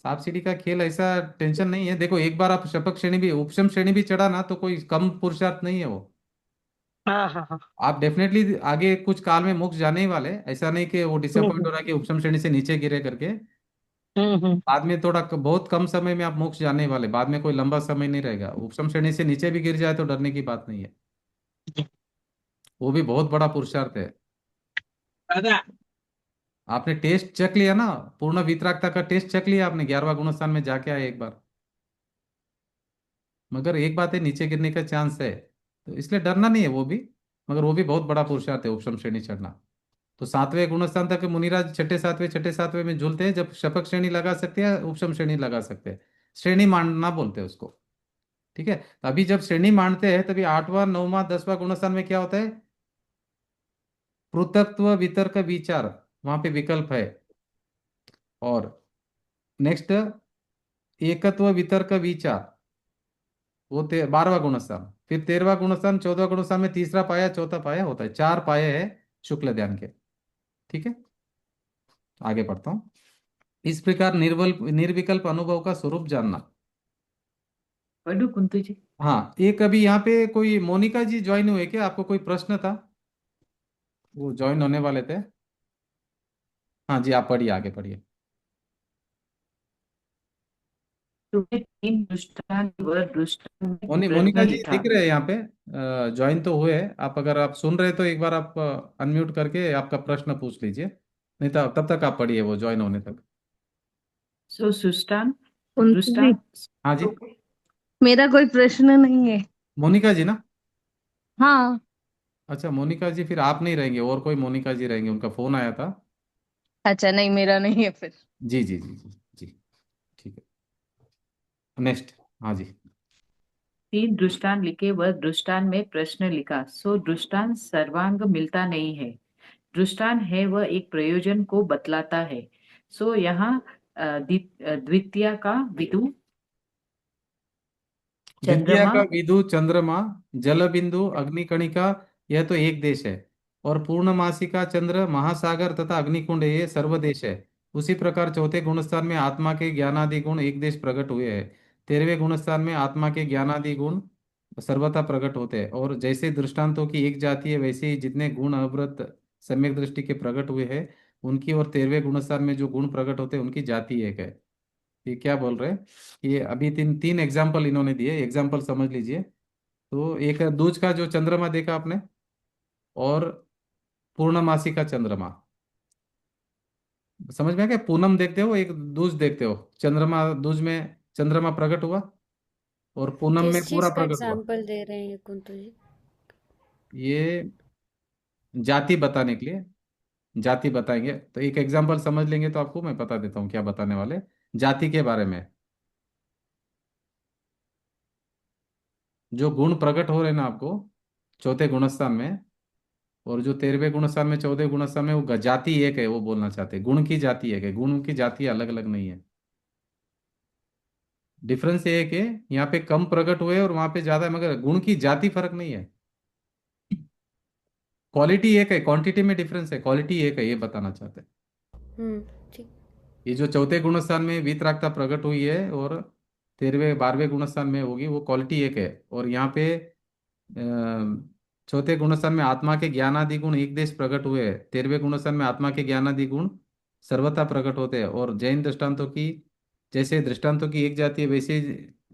सांप सीढ़ी का खेल, ऐसा टेंशन नहीं है। देखो, एक बार आप शपथ श्रेणी भी उपशम श्रेणी भी चढ़ा ना, तो कोई कम पुरुषार्थ नहीं है वो। हाँ, हाँ, हाँ, आप डेफिनेटली आगे कुछ काल में मोक्ष जाने ही वाले, ऐसा नहीं कि वो डिसअपॉइंट हम्म, हो रहा है कि उपशम श्रेणी से नीचे गिरे करके। हम्म, बाद में थोड़ा बहुत कम समय में आप मोक्ष जाने ही वाले, बाद में कोई लंबा समय नहीं रहेगा। उपशम श्रेणी से नीचे भी गिर जाए तो डरने की बात नहीं है, वो भी बहुत बड़ा पुरुषार्थ है। आपने टेस्ट चेक लिया ना, पूर्ण वितरागता का टेस्ट चेक लिया आपने, 11वां गुणस्थान में जाके आए एक बार। मगर एक बात है, नीचे गिरने का चांस है, तो इसलिए डरना नहीं है वो भी। मगर वो भी बहुत बड़ा पुरुषार्थ है, उपशम श्रेणी चढ़ना। तो 7वें गुणस्थान तक मुनिराज छठे सातवें में झूलते हैं, जब शपथ श्रेणी लगा सकते हैं, उपशम श्रेणी लगा सकते हैं। श्रेणी मांडना बोलते हैं उसको। ठीक है, तो अभी जब श्रेणी मांडते हैं, तभी 8वां 9वां 10वां गुणस्थान में क्या होता है, पृथक्त्व वितर्क विचार, वहां पे विकल्प है। और नेक्स्ट, एकत्व वितर्क विचार, वो 12वां गुणस्थान, फिर 13वां गुणस्थान, 14वां गुणस्थान में तीसरा पाया चौथा पाया होता है, 4 पाए है शुक्ल ध्यान के। ठीक है, आगे पढ़ता हूँ। इस प्रकार निर्विकल्प अनुभव का स्वरूप जानना। पढ़ू कुंतु जी? हाँ, एक अभी यहाँ पे कोई मोनिका जी ज्वाइन हुए क्या? आपको कोई प्रश्न था? वो ज्वाइन होने वाले थे। हाँ जी, आप पढ़िए, आगे पढ़िए। तुम्हें तीन दृष्टांत व दृष्टांत में मोनिका प्रश्न जी लिखा। दिख रहे हैं यहाँ पे, ज्वाइन तो हुए। आप अगर आप सुन रहे तो एक बार आप अनम्यूट करके आपका प्रश्न पूछ लीजिए, नहीं तो तब तक आप पढ़िए वो ज्वाइन होने तक। सो सुष्टान कुंती जी, दृष्टांत। हाँ जी, मेरा कोई प्रश्न नहीं है। मोनिका जी ना? हाँ। अच्छा मोनिका जी, फिर आप नहीं रहेंगे, और कोई मोनिका जी रहेंगे, उनका फोन आया था। अच्छा, नहीं मेरा नहीं है फिर। जी जी जी जी जी। ठीक है, नेक्स्ट। हाँ जी। तीन दृष्टांत लिखे व दृष्टांत में प्रश्न लिखा। सो दृष्टांत सर्वांग मिलता नहीं है। दृष्टांत है वह एक प्रयोजन को बतलाता है। सो यहाँ द्वितीय का विदु द्वितीय चंद्रमा। का विदु चंद्रमा, जल बिंदु अग्निकणिका, यह तो एक देश है। और पूर्णमासी का चंद्र, महासागर तथा अग्निकुंड ये सर्वदेश है। उसी प्रकार चौथे गुणस्थान में आत्मा के ज्ञानादि गुण एक देश प्रकट हुए हैं। 13वें गुणस्थान में आत्मा के ज्ञानादि गुण सर्वथा प्रकट होते हैं। और जैसे दृष्टांतों की एक जाति है, वैसे ही जितने गुण अवृत सम्यक दृष्टि के प्रकट हुए हैं उनकी, और 13वें गुणस्थान में जो गुण प्रकट होते हैं उनकी जाति एक है। ये क्या बोल रहे हैं? ये अभी तीन तीन एग्जाम्पल इन्होंने दिए, एग्जाम्पल समझ लीजिए। तो एक है दूज का जो चंद्रमा देखा आपने, और पूर्णमासी का चंद्रमा। समझ में आ गया? पूनम देखते हो, एक दूज देखते हो, चंद्रमा दूज में चंद्रमा प्रकट हुआ और पूनम में किस पूरा चीज़ का प्रकट हुआ। एग्जाम्पल दे रहे हैं कुंतु जी? ये जाति बताने के लिए, जाति बताएंगे तो एक एग्जाम्पल समझ लेंगे तो आपको मैं बता देता हूँ क्या बताने वाले। जाति के बारे में जो गुण प्रकट हो रहे हैं ना आपको चौथे गुणस्थान में, और जो 13वें गुणस्थान में 14वें गुणस्थान में, वो जाति एक है, वो बोलना चाहते हैं गुण की जाति एक है, गुण की जाति अलग अलग नहीं है। डिफरेंस ये है कि यहाँ पे कम प्रकट हुए और वहां पे ज्यादा है, मगर गुण की जाति फर्क नहीं है। क्वालिटी एक है, क्वांटिटी में डिफरेंस है, क्वालिटी एक है, ये बताना चाहते हैं। ठीक। ये जो चौथे गुणस्थान में वीतरागता प्रकट हुई है और 13वें 12वें गुणस्थान में होगी, वो क्वालिटी एक है। और यहाँ पे चौथे गुणस्थान में आत्मा के ज्ञानादि गुण एक देश प्रकट हुए हैं, 13वें गुणस्थान में आत्मा के ज्ञानादि गुण सर्वथा प्रकट होते हैं। और जैन दृष्टांतों की, जैसे दृष्टांतों की एक जाति है, वैसे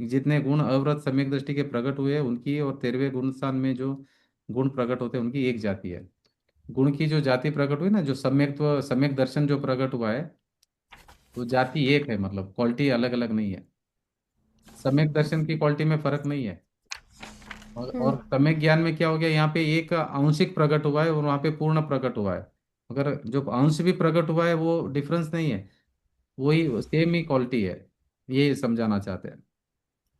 जितने गुण अवरत सम्यक दृष्टि के प्रकट हुए हैं उनकी, और 13वें गुणस्थान में जो गुण प्रकट होते हैं उनकी एक जाति है। गुण की जो जाति प्रकट हुई ना, जो सम्यक्त्व सम्यक दर्शन जो प्रकट हुआ है, वो जाति एक है, मतलब क्वालिटी अलग अलग नहीं है। सम्यक दर्शन की क्वालिटी में फर्क नहीं है। और सम्यक ज्ञान में क्या हो गया, यहाँ पे एक आंशिक प्रकट हुआ है और वहाँ पे पूर्ण प्रकट हुआ है। अगर जो अंश भी प्रकट हुआ है वो डिफरेंस नहीं है, वही सेम ही क्वालिटी है, ये समझाना चाहते हैं।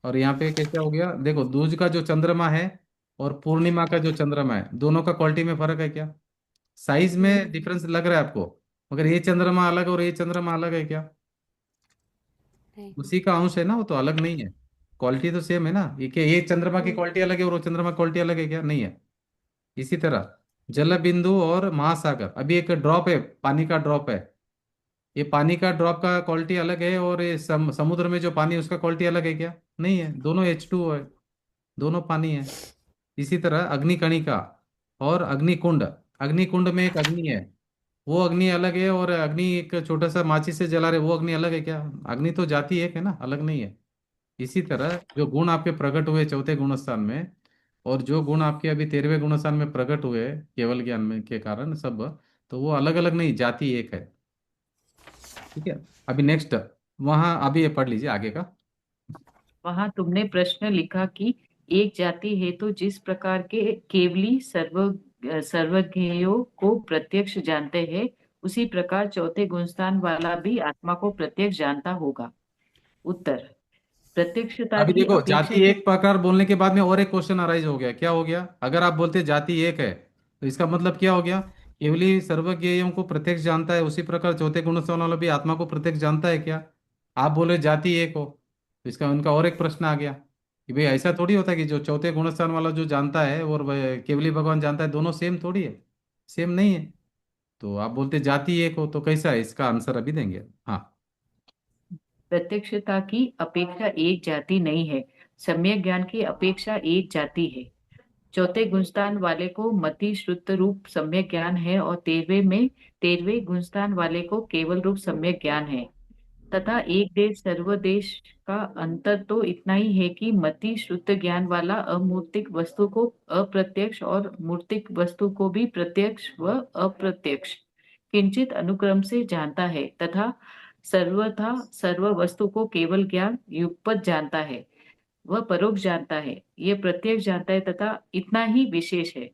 और यहाँ पे कैसा हो गया, देखो दूज का जो चंद्रमा है और पूर्णिमा का जो चंद्रमा है, दोनों का क्वालिटी में फर्क है क्या? साइज में डिफरेंस लग रहा है आपको, मगर ये चंद्रमा अलग और ये चंद्रमा अलग है क्या? नहीं। उसी का अंश है ना, वो तो अलग नहीं है। क्वालिटी तो सेम है ना, ये क्या ये चंद्रमा की हम्म। क्वालिटी अलग है और वो चंद्रमा क्वालिटी अलग है क्या? नहीं है। इसी तरह जल बिंदु और महासागर, अभी एक ड्रॉप है, पानी का ड्रॉप है, ये पानी का ड्रॉप का क्वालिटी अलग है, और ये समुद्र में जो पानी है उसका क्वालिटी अलग है क्या? नहीं है, दोनों H2O है, दोनों पानी है। इसी तरह अग्निकणिका और अग्निकुंड, अग्निकुंड में एक अग्नि है, वो अग्नि अलग है, और अग्नि एक छोटा सा माचिस से जला रहे वो अग्नि अलग है क्या? अग्नि तो जाति एक है ना, अलग नहीं है। इसी तरह जो गुण आपके प्रकट हुए चौथे गुणस्थान में, और जो गुण आपके अभी 13वें गुणस्थान में प्रकट हुए केवल ज्ञान में के कारण सब, तो वो अलग अलग नहीं, जाति एक है। ठीक है, अभी नेक्स्ट, वहाँ अभी ये पढ़ लीजिए आगे का। वहां तुमने प्रश्न लिखा कि एक जाति है तो जिस प्रकार के केवली सर्वज्ञेयों को प्रत्यक्ष जानते हैं, उसी प्रकार चौथे गुणस्थान वाला भी आत्मा को प्रत्यक्ष जानता होगा। उत्तर, प्रत्यक्षता अभी की देखो जाति अपेक्षित। एक प्रकार बोलने के बाद में और एक क्वेश्चन अराइज हो गया, क्या हो गया? अगर आप बोलते जाति एक है तो इसका मतलब क्या हो गया? केवली सर्वज्ञेयों को प्रत्यक्ष जानता है, उसी प्रकार चौथे गुणस्थान वाला भी आत्मा को प्रत्यक्ष जानता है क्या? आप बोले जाति एक हो, तो इसका उनका और एक प्रश्न आ गया। कि भाई ऐसा थोड़ी होता है कि जो चौथे गुणस्थान वाला जो जानता है और वह केवली भगवान जानता है, दोनों सेम थोड़ी है, सेम नहीं है। तो आप बोलते जाति एक हो, तो कैसा है? इसका आंसर अभी देंगे। हाँ। प्रत्यक्षता की अपेक्षा एक जाति नहीं है, सम्यक ज्ञान की अपेक्षा एक जाति है। चौथे गुणस्थान वाले को मति श्रुत रूप सम्यक ज्ञान है और तेरहवें गुणस्थान वाले को केवल रूप सम्यक ज्ञान है। तथा एक देश सर्वदेश का अंतर तो इतना ही है कि मति शुद्ध ज्ञान वाला अमूर्तिक वस्तु को अप्रत्यक्ष और मूर्तिक वस्तु को भी प्रत्यक्ष व अप्रत्यक्ष किंचित अनुक्रम से जानता है, तथा सर्वथा सर्व वस्तु को केवल ज्ञान युगपत जानता है, वह परोक्ष जानता है, ये प्रत्यक्ष जानता है तथा इतना ही विशेष है।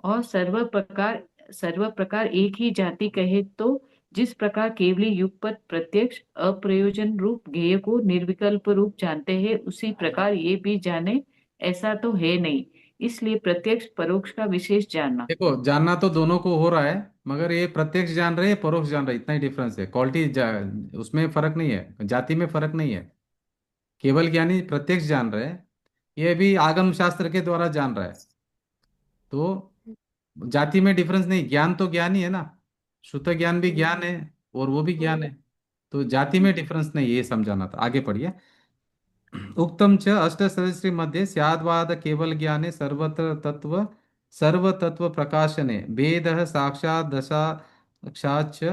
और सर्व प्रकार एक ही जाति कहे तो जिस प्रकार केवली युगपत प्रत्यक्ष अप्रयोजन रूप ज्ञेय को निर्विकल्प रूप जानते हैं, उसी प्रकार ये भी जाने, ऐसा तो है नहीं। इसलिए प्रत्यक्ष परोक्ष का विशेष जानना। देखो, जानना तो दोनों को हो रहा है, मगर ये प्रत्यक्ष जान रहे हैं, परोक्ष जान रहे हैं, इतना ही डिफरेंस है। उसमें फर्क नहीं है, जाति में फर्क नहीं है। केवल ज्ञानी प्रत्यक्ष जान रहे हैं, ये भी आगम शास्त्र के द्वारा जान रहा है। तो जाति में डिफरेंस नहीं, ज्ञान तो ज्ञान ही है ना। शुद्ध ज्ञान भी ज्ञान है और वो भी ज्ञान है। तो जाति में डिफरेंस नहीं, ये समझाना था। आगे पढ़िए। उक्तम च अष्टसहस्री मध्ये स्याद्वाद केवल ज्ञाने सर्वतत्व प्रकाशने भेदः साक्षात् दशाक्षाच्च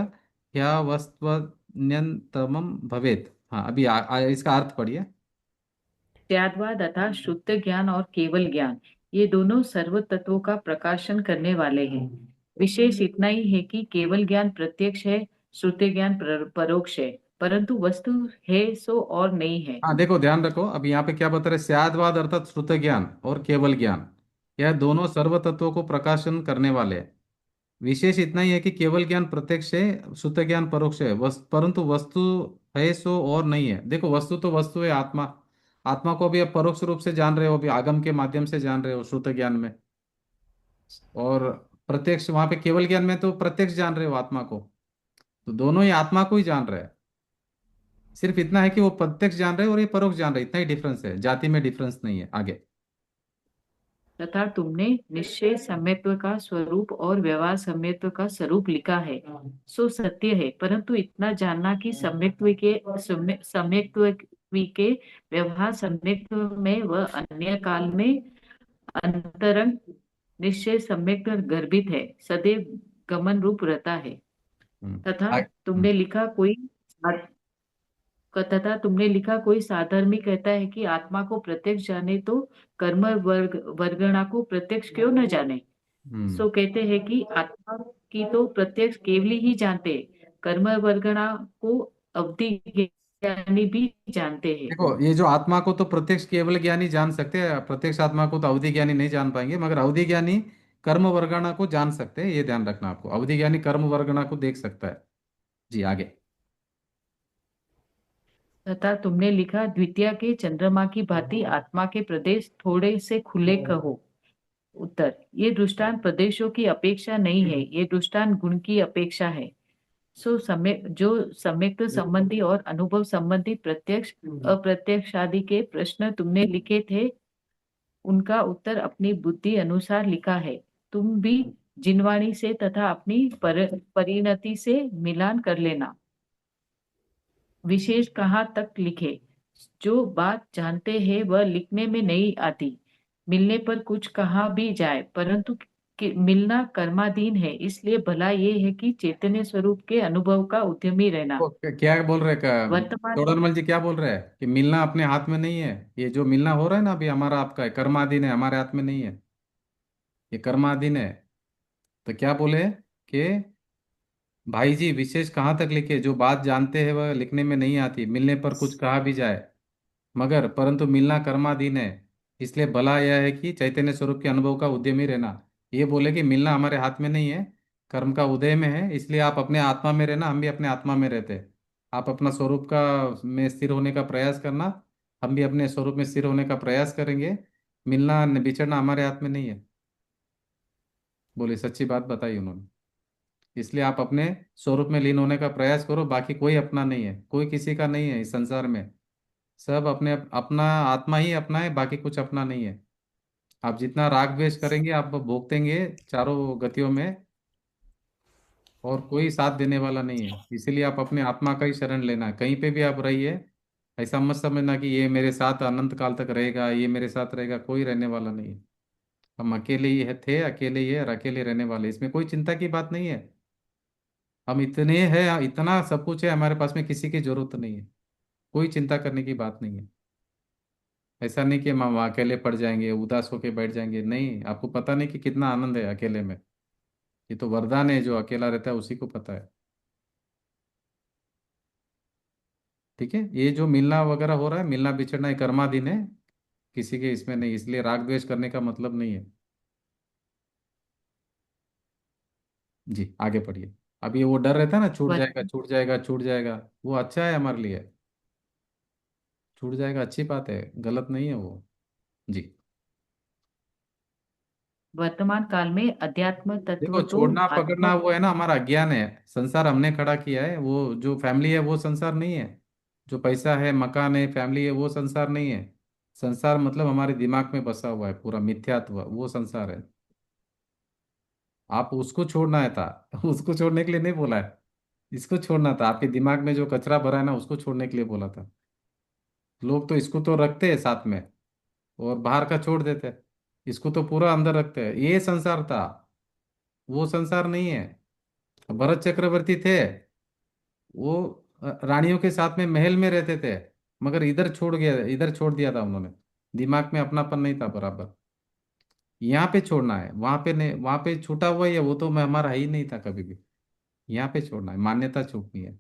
ह्यावस्त्वन्यन्तमं भवेत्। हाँ, अभी इसका अर्थ पढ़िए। त्यागवाद अर्थात शुद्ध ज्ञान और केवल ज्ञान, ये दोनों सर्व तत्वों का प्रकाशन करने वाले हैं। विशेष इतना ही है कि केवल ज्ञान प्रत्यक्ष है, श्रुति ज्ञान परोक्ष है, परंतु वस्तु है सो और नहीं है। हाँ देखो, ध्यान रखो, अब यहाँ पे क्या बता रहे, स्यादवाद अर्थात श्रुत ज्ञान और केवल ज्ञान, यह दोनों सर्व तत्वों को प्रकाशन करने वाले हैं। विशेष इतना ही है कि केवल ज्ञान प्रत्यक्ष है, शुद्ध ज्ञान परोक्ष है, परंतु वस्तु है सो और नहीं है। देखो, वस्तु तो वस्तु है, आत्मा। आत्मा को भी आप परोक्ष रूप से जान रहे हो, अभी आगम के माध्यम से जान रहे हो शुद्ध ज्ञान में। और प्रत्यक्ष वहां पे केवल ज्ञान में तो प्रत्यक्ष जान रहे हो आत्मा को। तो दोनों ही आत्मा को ही जान रहे हैं। सिर्फ इतना है कि वो प्रत्यक्ष जान रहे हैं और ये परोक्ष जान रहे हैं, इतना ही डिफरेंस है, जाति में डिफरेंस नहीं है। आगे। तथा तुमने निश्चय सम्यत्व का स्वरूप और व्यवहार सम्यत्व का स्वरूप लिखा है, सो सत्य है, परंतु इतना जानना कि सम्यक्त्व के व्यवहार सम्यक्त्व में व अन्य काल में अंतरंग निश्चय सम्यक्त्व गर्भित है, सदैव गमन रूप रहता है। हम्म। तथा हम्म। तुमने लिखा कोई तथा तुमने लिखा कोई साधर्मी कहता है कि आत्मा को प्रत्यक्ष जाने तो वर्गणा को प्रत्यक्ष क्यों न जाने। हम्म। सो कहते हैं कि आत्मा की तो प्रत्यक्ष केवली ही जानते हैं, कर्म वर्गणा को अवधि ज्ञानी भी जानते हैं। देखो, ये जो आत्मा को तो प्रत्यक्ष केवल ज्ञानी जान सकते हैं, प्रत्यक्ष आत्मा को तो अवधि ज्ञानी नहीं जान पाएंगे, मगर अवधि ज्ञानी कर्म वर्गणा को जान सकते हैं। ये ध्यान रखना आपको, अवधि ज्ञानी कर्म वर्गणा को देख सकता है। जी, आगे। तथा तुमने लिखा द्वितीय के चंद्रमा की भांति आत्मा के प्रदेश थोड़े से खुले कहो। उत्तर, ये दृष्टांत प्रदेशों की अपेक्षा नहीं है, ये दृष्टांत गुण की अपेक्षा है। सो सम्यक संबंधी और अनुभव संबंधी प्रत्यक्ष अप्रत्यक्ष आदि के प्रश्न तुमने लिखे थे, उनका उत्तर अपनी बुद्धि अनुसार लिखा है। तुम भी जिनवाणी से तथा अपनी परिणति से मिलान कर लेना। विशेष कहाँ तक लिखे, जो बात जानते हैं वह लिखने में नहीं आती। मिलने पर कुछ कहा भी जाए, परंतु मिलना कर्माधीन है, इसलिए भला ये है कि चैतन्य स्वरूप के अनुभव का उद्यमी रहना। क्या बोल रहे का वर्तमान तोडरमल जी, क्या बोल रहे हैं कि मिलना अपने हाथ में नहीं है? ये जो मिलना हो रहा है ना अभी, हमारा आपका है, कर्माधीन है, हमारे हाथ में नहीं है। ये कर्माधीन है। तो क्या बोले कि भाई जी, विशेष कहाँ तक लिखे, जो बात जानते हैं वह लिखने में नहीं आती, मिलने पर कुछ कहा भी जाए, मगर परंतु मिलना कर्माधीन है, इसलिए भला यह है कि चैतन्य स्वरूप के अनुभव का उद्यमी रहना। ये बोले कि मिलना हमारे हाथ में नहीं है, कर्म का उदय में है, इसलिए आप अपने आत्मा में रहना, हम भी अपने आत्मा में रहते हैं। आप अपना स्वरूप का में स्थिर होने का प्रयास करना, हम भी अपने स्वरूप में स्थिर होने का प्रयास करेंगे। मिलना बिछड़ना हमारे हाथ में नहीं है। बोले, सच्ची बात बताई उन्होंने। इसलिए आप अपने स्वरूप में लीन होने का प्रयास करो, बाकी कोई अपना नहीं है, कोई किसी का नहीं है इस संसार में। सब अपने अपना आत्मा ही अपना है, बाकी कुछ अपना नहीं है। आप जितना राग द्वेष करेंगे आप भोगतेंगे चारों गतियों में, और कोई साथ देने वाला नहीं है। इसीलिए आप अपने आत्मा का ही शरण लेना है, कहीं पे भी आप रहिए। ऐसा मत समझना कि ये मेरे साथ अनंत काल तक रहेगा, ये मेरे साथ रहेगा, कोई रहने वाला नहीं है। हम अकेले ही है, थे अकेले ही है, और अकेले रहने वाले, इसमें कोई चिंता की बात नहीं है। हम इतने हैं, इतना सब कुछ है हमारे पास में, किसी की जरूरत नहीं है, कोई चिंता करने की बात नहीं है। ऐसा नहीं कि हम अकेले पड़ जाएंगे, उदास होके बैठ जाएंगे, नहीं, आपको पता नहीं कि कितना आनंद है अकेले में। ये तो वरदान है, जो अकेला रहता है उसी को पता है। ठीक है, ये जो मिलना वगैरह हो रहा है, मिलना बिछड़ना, ये कर्माधीन है, किसी के इसमें नहीं, इसलिए राग द्वेष करने का मतलब नहीं है। जी आगे पढ़िए। अब ये वो डर रहता है ना, छूट वर, जाएगा छूट जाएगा छूट जाएगा, वो अच्छा है हमारे लिए। छूट जाएगा अच्छी बात है, गलत नहीं है वो। जी। वर्तमान काल में अध्यात्म देखो, तत्व तो छोड़ना आत्म। पकड़ना वो है ना हमारा अज्ञान है। संसार हमने खड़ा किया है, वो जो फैमिली है वो संसार नहीं है। जो पैसा है, मकान है, फैमिली है, वो संसार नहीं है। संसार मतलब हमारे दिमाग में बसा हुआ है पूरा मिथ्यात्व, वो संसार है। आप उसको छोड़ना है था उसको छोड़ने के लिए नहीं बोला है, इसको छोड़ना था। आपके दिमाग में जो कचरा भरा है ना, उसको छोड़ने के लिए बोला था। लोग तो इसको तो रखते हैं साथ में, और बाहर का छोड़ देते हैं। इसको तो पूरा अंदर रखते हैं, ये संसार था, वो संसार नहीं है। भरत चक्रवर्ती थे, वो रानियों के साथ में महल में रहते थे, मगर इधर छोड़ गया, इधर छोड़ दिया था उन्होंने। दिमाग में अपनापन नहीं था बराबर। यहाँ पे छोड़ना है, वहां पे नहीं, वहां पे छूटा हुआ ही है, वो तो मैं हमारा ही नहीं था कभी भी। यहाँ पे छोड़ना है, मान्यता छूटनी है।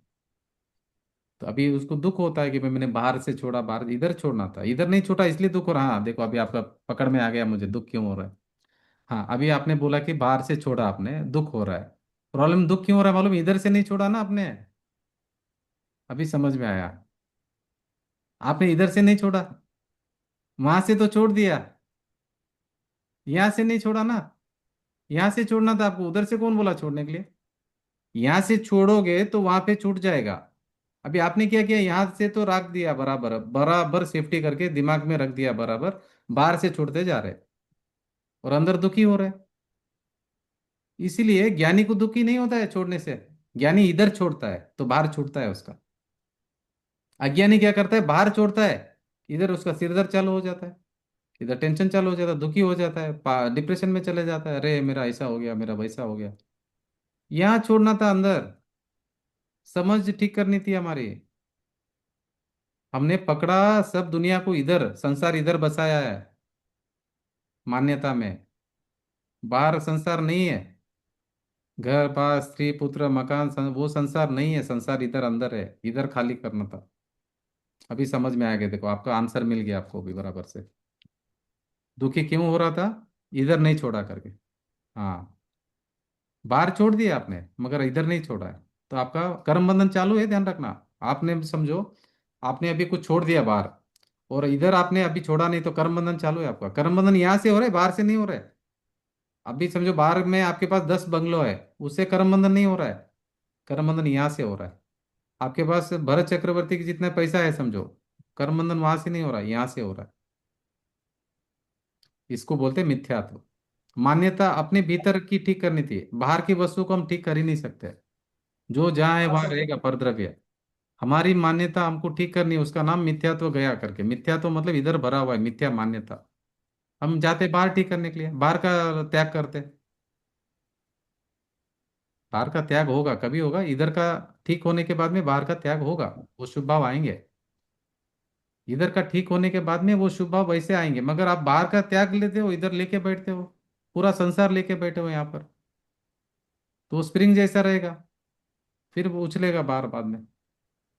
तो अभी उसको दुख होता है कि भाई मैंने बाहर से छोड़ा, बाहर, इधर छोड़ना था, इधर नहीं छोड़ा इसलिए दुख हो रहा है। हाँ देखो, अभी आपका पकड़ में आ गया मुझे दुख क्यों हो रहा है। हाँ, अभी आपने बोला कि बाहर से छोड़ा आपने, दुख हो रहा है। प्रॉब्लम दुख क्यों हो रहा है मालूम, इधर से नहीं छोड़ा ना आपने। अभी समझ में आया। आपने इधर से नहीं छोड़ा, वहां से तो छोड़ दिया, यहाँ से नहीं छोड़ा ना। यहाँ से छोड़ना था आपको, उधर से कौन बोला छोड़ने के लिए। यहाँ से छोड़ोगे तो वहां पे छूट जाएगा। अभी आपने क्या किया, यहाँ से तो रख दिया बराबर बराबर, सेफ्टी करके दिमाग में रख दिया बराबर, बाहर से छोड़ते जा रहे, और अंदर दुखी हो रहे। इसीलिए ज्ञानी को दुखी नहीं होता है छोड़ने से। ज्ञानी इधर छोड़ता है तो बाहर छूटता है उसका। अज्ञानी क्या करता है, बाहर छोड़ता है, इधर उसका सिर दर्द चालू हो जाता है, इधर टेंशन चालू हो जाता है, दुखी हो जाता है, डिप्रेशन में चले जाता है, अरे मेरा ऐसा हो गया, मेरा वैसा हो गया। यहाँ छोड़ना था अंदर, समझ ठीक करनी थी हमारी। हमने पकड़ा सब दुनिया को, इधर संसार इधर बसाया है मान्यता में। बाहर संसार नहीं है, घर बार स्त्री पुत्र मकान वो संसार नहीं है, संसार इधर अंदर है, इधर खाली करना था। अभी समझ में आ गया, देखो आपका आंसर मिल गया आपको भी बराबर से। दुखी क्यों हो रहा था, इधर नहीं छोड़ा करके। हाँ, बाहर छोड़ दिया आपने मगर इधर नहीं छोड़ा है, तो आपका कर्म बंधन चालू है, ध्यान रखना। आपने समझो, आपने अभी कुछ छोड़ दिया बाहर, और इधर आपने अभी छोड़ा नहीं, तो कर्म बंधन चालू है आपका। कर्म बंधन यहाँ से हो रहा है, बाहर से नहीं हो रहा है। अभी समझो, बाहर में आपके पास 10 बंगलो है, उससे कर्म बंधन नहीं हो रहा है, कर्म बंधन यहाँ से हो रहा है। आपके पास भरत चक्रवर्ती की जितना पैसा है समझो, कर्म बंधन वहां से नहीं हो रहा है, यहाँ से हो रहा है। इसको बोलते हैं मिथ्यात्व। मान्यता अपने भीतर की ठीक करनी थी, बाहर की वस्तु को हम ठीक कर ही नहीं सकते। जो जहाँ है हाँ वहां सर। रहेगा परद्रव्य। हमारी मान्यता हमको ठीक करनी है, उसका नाम मिथ्यात्व गया करके। मिथ्यात्व मतलब इधर भरा हुआ है मिथ्या मान्यता। हम जाते बाहर ठीक करने के लिए, बाहर का त्याग करते। बाहर का त्याग होगा, कभी होगा, इधर का ठीक होने के बाद में बाहर का त्याग होगा, वो शुभ भाव आएंगे। इधर का ठीक होने के बाद में वो शुभ भाव वैसे आएंगे, मगर आप बाहर का त्याग लेते हो, इधर लेके बैठते हो, पूरा संसार लेके बैठे हो यहाँ पर, तो वो स्प्रिंग जैसा रहेगा, फिर वो उछलेगा बाहर बाद में।